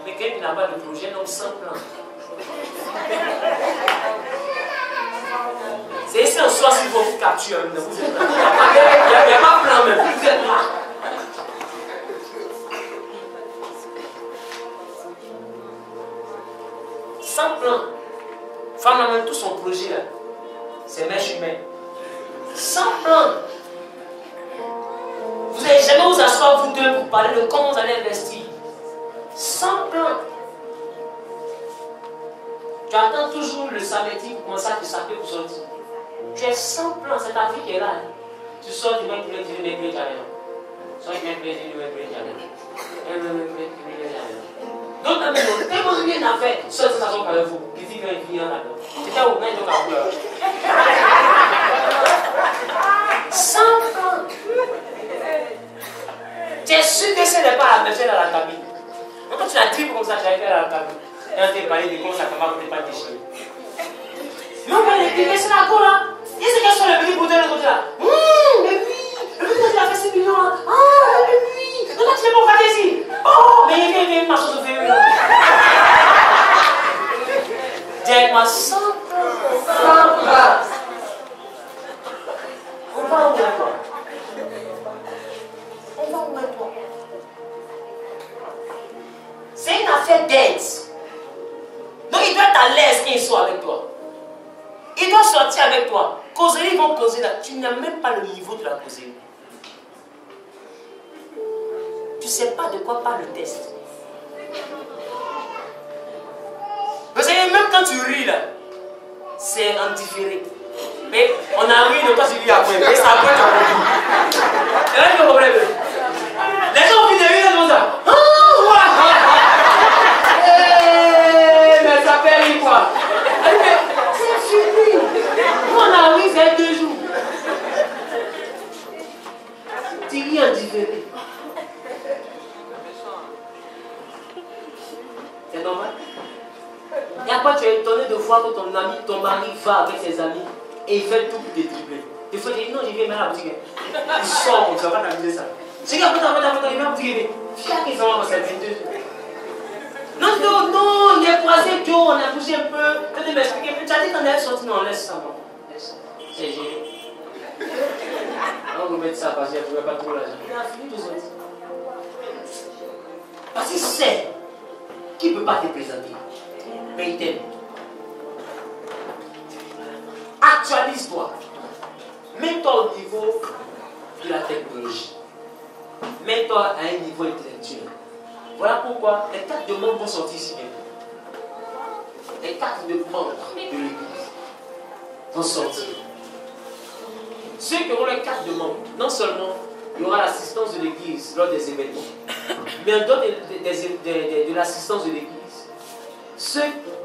Speaker 1: Mais quelqu'un qui n'a pas de projet, donc sans plan. C'est ici en soi s'il faut vous capturer. Il n'y a pas de plan même. Vous êtes là. Sans plan. Femme a même tout son projet là. C'est mèche humaine. Sans plan. Vous n'allez jamais vous asseoir, vous deux, pour parler de comment vous allez investir. Sans plan. Tu attends toujours le samedi pour commencer à te saper pour sortir. Tu es sans plan, c'est ta vie qui est là. Tu sors du mec, tu dis, mais tu as rien. Sors du mec, tu dis, mais tu as rien. Donc, tellement rien à faire, seul ça sort avec vous. Il dit qu'il y a un client là-dedans. C'était au moins de la couleur. Sans plan. Tu es sûr que ce n'est pas la même chose dans la cabine. Donc, quand tu la tripes comme ça, tu as fait dans la cabine. Et on t'a parlé de comment ça va pas déchirer. Mais on va les c'est la cour là. Et c'est quels sont les petits boutons de l'autre côté là. Mais oui, le petit il a fait 6 millions là. Ah, mais oui. Donc, tu fais mon frère ici. Oh, mais il vient ma chose au fait. Dis-moi sans place. On va où est toi? On va où est toi? C'est une affaire d'aide. Donc il doit être à l'aise qu'il soit avec toi. Il doit sortir avec toi. Causerie, ils vont causer là. Tu n'as même pas le niveau de la causerie. Tu ne sais pas de quoi parle le test. Vous savez, même quand tu ris là, c'est en différé. Mais on a ri, donc toi tu ris après. Mais ça après tu as ri. Et là, il y a un problème. Les gens ont fini de rire comme ça. Mais ça fait rire quoi? C'est fini. Nous on a ri, c'est 2 jours. Tu ris en différé. C'est normal. Et après, tu es étonné de voir que ton mari va avec ses amis et il fait tout pour te tripler. Des fois, tu dis non, je viens à la boutique. Il sort, on ne va pas t'amuser ça. C'est qu'il vient à la boutique. Chaque exemple, c'est 22. Non, il est croisé, Joe, on a bougé un peu. Tu m'expliquer. Tu as dit qu'on est sorti, non, laisse ça, moi. C'est géré. On va mettre ça parce que je ne veux pas trop l'argent. Il a fini de sortir. Parce qu'il sait qu'il ne peut pas te présenter. Mais il t'aime. Actualise-toi. Mets-toi au niveau de la technologie. Mets-toi à un niveau intellectuel. Voilà pourquoi les 4 demandes vont sortir ici même. Les 4 demandes de l'Église vont sortir. Ceux qui auront les 4 demandes, non seulement il y aura l'assistance de l'Église lors des événements, mais en dehors de l'assistance de l'Église,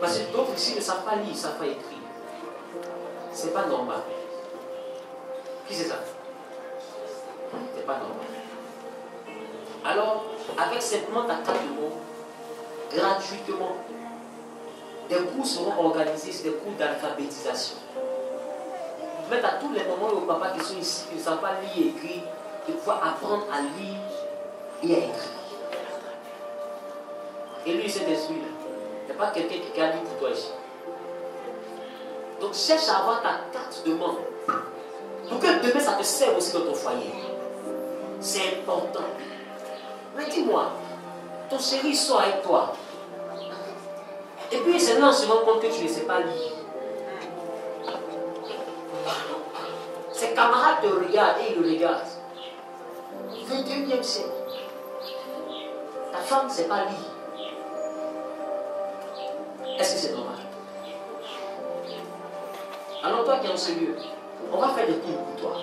Speaker 1: parce que d'autres ici ne savent pas lire, ne savent pas écrire. C'est pas normal. Qui c'est ça? C'est pas normal. Alors, avec simplement ta carte de monde, gratuitement, des cours seront organisés, c'est des cours d'alphabétisation. Mettre à tous les moments où papa qui sont ici, qui ne savent pas lire et écrire, de pouvoir apprendre à lire et à écrire. Et lui, cet esprit-là, il n'y a pas quelqu'un qui a lu pour toi ici. Donc cherche à avoir ta carte de membre. Pour que demain ça te serve aussi dans ton foyer. C'est important. Mais dis-moi, ton chéri sort avec toi. Et puis c'est là on se rend compte que tu ne sais pas lire. Ses camarades te regardent et ils le regardent. 21e siècle. Ta femme ne sait pas lire. Est-ce que c'est normal? Alors toi qui es en ce lieu, on va faire des cours pour toi.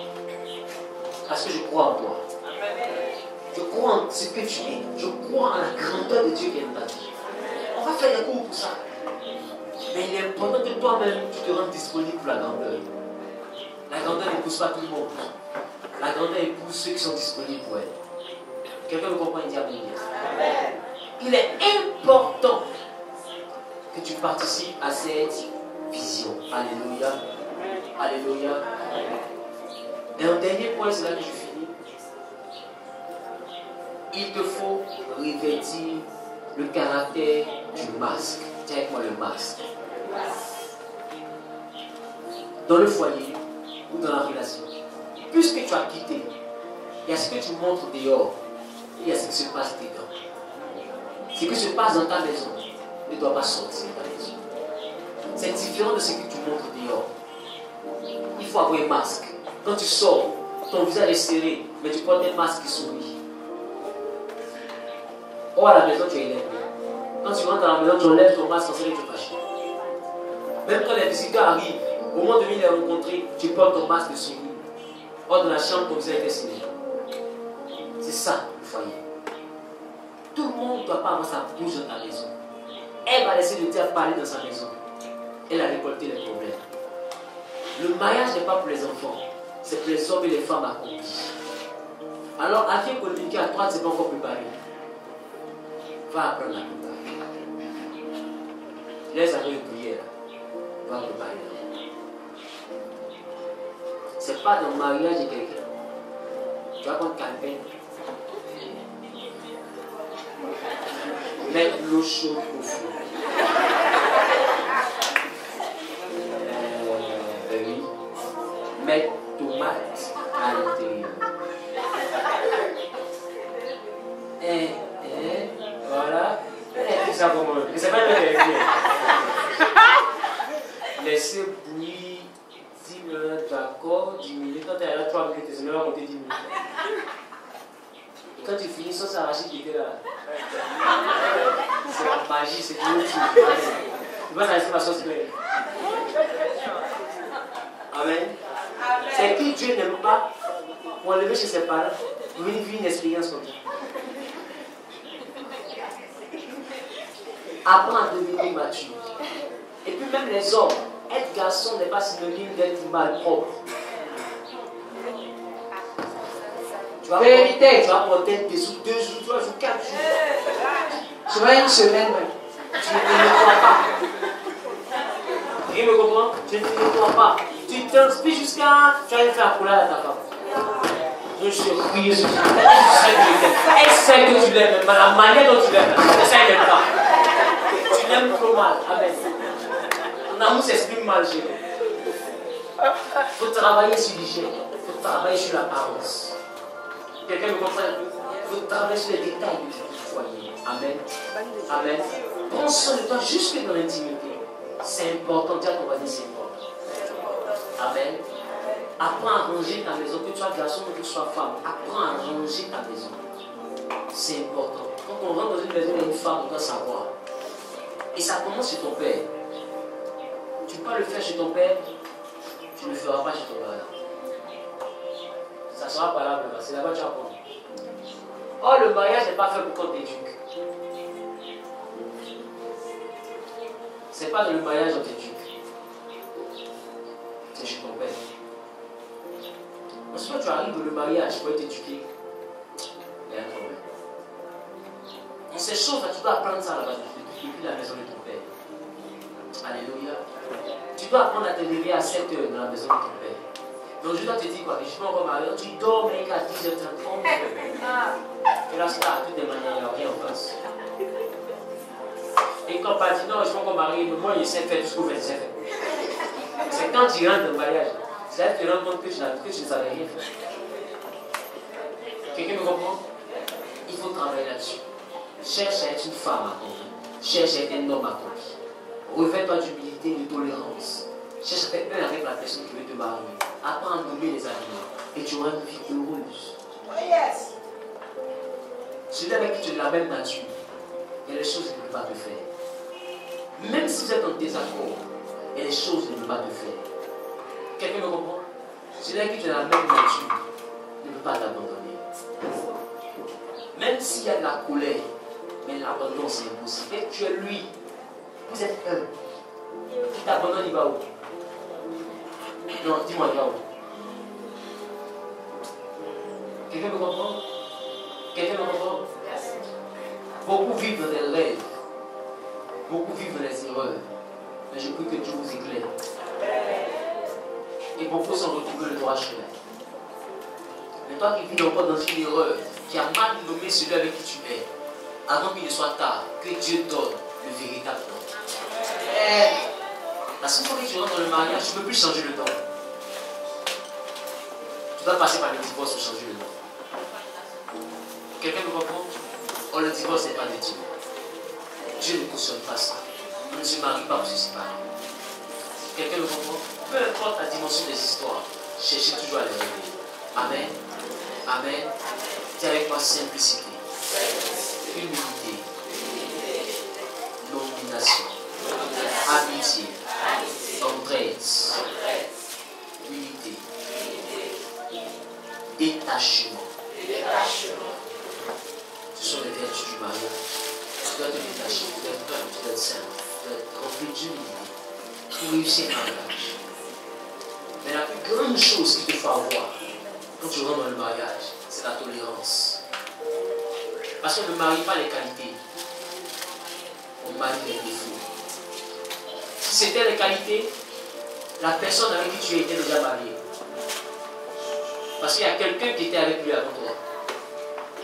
Speaker 1: Parce que je crois en toi. Je crois en ce que tu es. Je crois en la grandeur de Dieu qui est dans ta vie. On va faire des cours pour ça. Mais il est important que toi-même, tu te rendes disponible pour la grandeur. La grandeur n'épouse pas tout le monde. La grandeur épouse ceux qui sont disponibles pour elle. Quelqu'un me comprend, il dit amen. Il est important que tu participes à cette vision. Alléluia. Alléluia. Et un dernier point, c'est là que je finis. Il te faut revêtir le caractère du masque. Tiens avec moi le masque. Dans le foyer ou dans la relation, puisque tu as quitté, il y a ce que tu montres dehors, il y a ce qui se passe dedans. Ce qui se passe dans ta maison ne doit pas sortir de ta maison. C'est différent de ce que tu montres dehors. Il faut avoir un masque. Quand tu sors, ton visage est serré, mais tu portes un masque qui sourit. Or, à la maison, tu es énervé. Quand tu rentres dans la maison, tu enlèves ton masque, on sait que tu es fâché. Même quand les visiteurs arrivent, au moment de venir les rencontrer, tu portes ton masque de sourire. Or, dans la chambre, ton visage est serré. C'est ça, le foyer. Tout le monde ne doit pas avoir sa bouche dans ta maison. Elle va laisser le diable parler dans sa maison. Elle a récolté les problèmes. Le mariage n'est pas pour les enfants, c'est pour les hommes et les femmes accomplis. Alors, à qui communiquer à toi, tu n'es pas encore préparé. Va apprendre à préparer. Laisse avec une prière. Va préparer. Ce n'est pas dans le mariage de quelqu'un. Tu vas prendre quelqu'un. Mettre l'eau chaude au feu. Oui. Mettre tomate à l'intérieur. Voilà. Et ça comment? C'est pas le même. Laissez bouillir 10 minutes, d'accord, 10 minutes. Quand tu es là 3 minutes, tu vas compter 10 minutes. Quand tu finis, sauce arachide qui était là. C'est la magie, c'est tout. Tu vas laisser ma sauce claire. Amen. C'est qui Dieu n'aime pas pour enlever chez ses parents, pour venir vivre une expérience comme ça. Apprends à devenir mature. Et puis même les hommes, être garçon n'est pas synonyme d'être malpropre. Tu vas
Speaker 2: Vérité.
Speaker 1: Tu vas porter des jours, 2 jours, 3 jours, 4 jours.
Speaker 2: Tu vas une semaine.
Speaker 1: Tu ne le crois pas. Qui me comprend? Tu ne le crois pas. Tu t'inspires jusqu'à. Tu vas aller faire la coulade à ta femme. Je suis prié sur toi. Elle sait que tu l'aimes. Mais la manière dont tu l'aimes, ça elle n'aime pas. Tu l'aimes trop mal. Amen. Ton amour s'exprime mal chez nous. Il faut travailler sur l'hygiène. Il faut travailler sur l'apparence. Quelqu'un me comprend? Il faut travailler sur les détails du foyer. Amen. Amen. Prends soin de toi jusque dans l'intimité. C'est important. Dis à ton voisin, c'est important. Amen. Apprends à ranger ta maison, que tu sois garçon ou que tu sois femme. Apprends à ranger ta maison. C'est important. Quand on rentre dans une maison, il y a une femme, on doit savoir. Et ça commence chez ton père. Tu peux pas le faire chez ton père, tu ne le feras pas chez ton père. Ça sera pas là, c'est là-bas que tu apprends. Or, le mariage n'est pas fait pour qu'on t'éduque. C'est pas dans le mariage qu'on t'éduque. C'est chez ton père. Ensuite, quand tu arrives dans le mariage pour être éduqué, il y a un problème. Et ces choses-là, tu dois apprendre ça là-bas depuis la maison de ton père. Alléluia. Tu dois apprendre à te lever à 7 heures dans la maison de ton père. Donc je dois te dire quoi? Je suis pas encore marié. Tu dors mec à 10h30. Et là, c'est à toutes les manières, il n'y a rien en face. Et quand on dit non, je suis pas encore marié, mais moi, je sais faire tout ce que vous faites. C'est quand tu rentres dans le mariage, c'est là que tu te rends compte que tu ne savais rien faire. Quelqu'un me comprend? Il faut travailler là-dessus. Cherche à être une femme accomplie. Cherche à être un homme accompli. Revêt-toi d'humilité et de tolérance. Cherche à faire un avec la personne qui veut te marier. Apprends à nommer les animaux. Et tu auras une vie heureuse.
Speaker 5: Oh yes.
Speaker 1: Celui avec qui tu es de la même nature, il y a des choses qu'il ne peut pas te faire. Même si vous êtes en désaccord, il y a des choses qu'il ne peut pas te faire. Quelqu'un me comprend? Celui avec qui tu es de la même nature ne peut pas t'abandonner. Même s'il y a de la colère, mais l'abandon c'est impossible. Et tu es lui. Vous êtes un. Qui t'abandonne, il va où? Non, dis-moi, il va où? Quelqu'un me comprend? Quelqu'un me comprend? Beaucoup vivent dans des rêves. Beaucoup vivent dans des erreurs. Mais je prie que Dieu vous éclaire. Et beaucoup sont retrouvés le droit chemin. Mais toi qui vis encore dans une erreur, qui a mal nommé celui avec qui tu es, avant qu'il ne soit tard, que Dieu donne le véritable nom. La seule fois que tu rentres dans le mariage, tu ne peux plus changer le nom. Tu dois passer par le divorce pour changer le nom. Quelqu'un me comprend? Oh, le divorce n'est pas de Dieu. Dieu ne cautionne pas ça. On ne se marie pas pour se séparer. Quelqu'un le comprend? Peu importe la dimension des histoires, cherchez toujours à les régler. Amen. Amen. Dis avec moi simplicité, humilité, nomination, amitié, entraide, unité, détachement. Ce sont les vertus du mariage. Tu dois te détacher, tu dois être humble, tu dois être simple, tu dois être rempli d'humilité pour réussir un mariage. Mais la plus grande chose qu'il te faut avoir quand tu rentres dans le mariage, c'est la tolérance. Parce qu'on ne marie pas les qualités, on marie les défauts. Si c'était les qualités, la personne avec qui tu étais déjà marié. Parce qu'il y a quelqu'un qui était avec lui avant toi.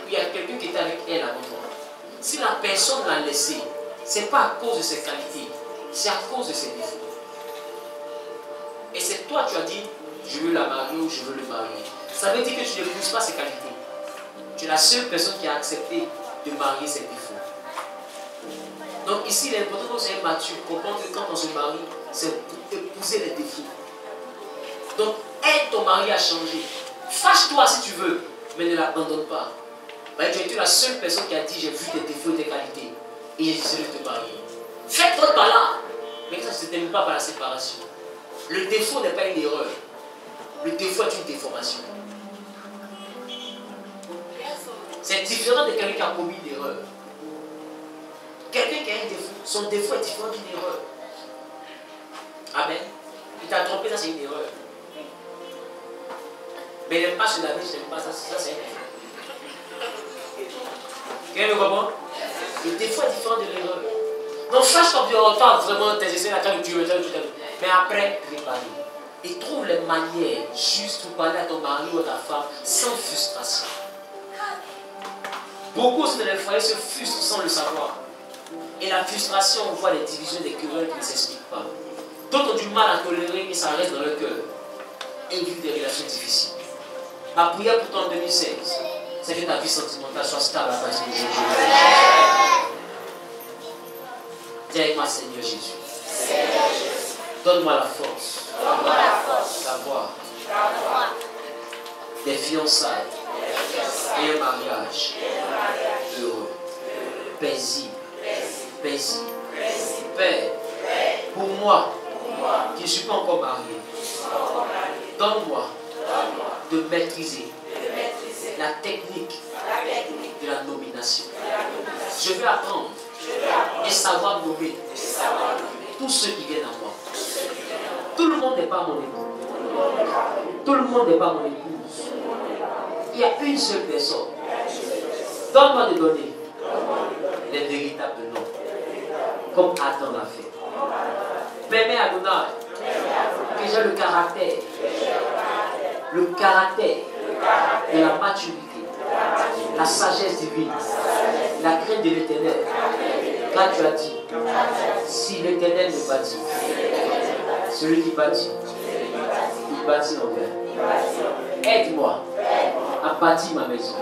Speaker 1: Il y a quelqu'un qui était avec elle avant toi. Si la personne l'a laissé, ce n'est pas à cause de ses qualités, c'est à cause de ses défauts. Et c'est toi, tu as dit, je veux la marier ou je veux le marier. Ça veut dire que tu n'épouses pas ses qualités. Tu es la seule personne qui a accepté de marier ses défauts. Donc ici, il est important qu'on soit mature, comprendre que quand on se marie, c'est pour épouser les défauts. Donc aide ton mari à changer. Fâche-toi si tu veux, mais ne l'abandonne pas. Ben, tu as été la seule personne qui a dit j'ai vu tes défauts et tes qualités et j'ai décidé de te marier. Faites votre pas là, mais ça ne se termine pas par la séparation. Le défaut n'est pas une erreur. Le défaut est une déformation. C'est différent de quelqu'un qui a commis une erreur. Quelqu'un qui a un défaut, son défaut est différent d'une erreur. Amen. Il t'a trompé, ça c'est une erreur. Mais il n'aime pas se laver, je n'aime pas ça, ça c'est un défaut. Quelqu'un me comprend? Le défaut est différent de l'erreur. Donc fâche ton vieux temps, vraiment tes essais, attends, tu veux, mais après, réparer. Et trouve les manières justes pour parler à ton mari ou à ta femme sans frustration. Beaucoup de les foyers se frustrent sans le savoir. Et la frustration, on voit les divisions des querelles qui ne s'expliquent pas. D'autres ont du mal à tolérer et ça reste dans leur cœur. Et ils vivent des relations difficiles. Ma prière pour toi en 2016, c'est que ta vie sentimentale soit stable à partir de Jésus. Dis avec moi, Seigneur Jésus. Donne-moi la force d'avoir des fiançailles et un mariage heureux, paisible. Père, pour moi, qui ne suis pas encore marié, donne-moi de maîtriser la technique de la nomination. Je vais apprendre et savoir nommer tous ceux qui viennent à moi. Tout le monde n'est pas mon époux. Tout le monde n'est pas mon épouse. Il y a une seule personne. Donne-moi de donner les véritables noms, comme Adam l'a fait. Permets à Adonai que j'ai le caractère de la maturité, la sagesse divine, la crainte de l'Éternel. Car tu as dit, si l'Éternel me bâtit, celui qui bâtit, il bâtit en vain. Aide-moi à bâtir ma maison,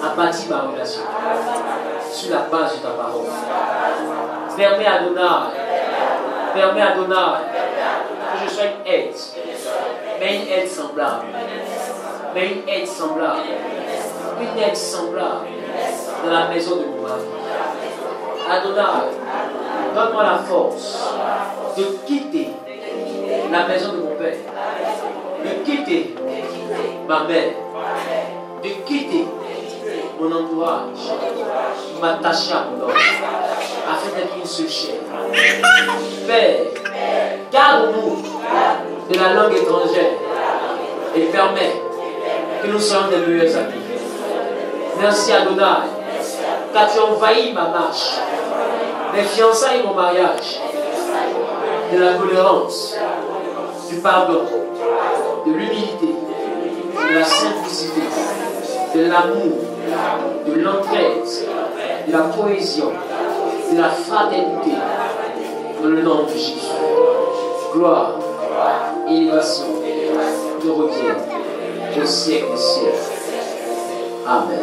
Speaker 1: à bâtir ma relation sur la base de ta parole. Permets à Adonai que je sois une aide, mais une aide semblable. Une aide semblable dans la maison de mon mari. Adonai, donne-moi la force de quitter la maison de mon père, de quitter ma mère, de quitter mon entourage, m'attacher à mon homme, afin d'être une seule chair. Père, garde-nous de la langue étrangère et permets que nous soyons des meilleurs amis. Merci Adonai, car tu as envahi ma marche, mes fiançailles et mon mariage, de la tolérance, du pardon, de l'humilité, de la simplicité, de l'amour, de l'entraide, de la cohésion, de la fraternité, dans le nom de Jésus. Gloire, élévation, te reviennent au siècle des siècles. Amen.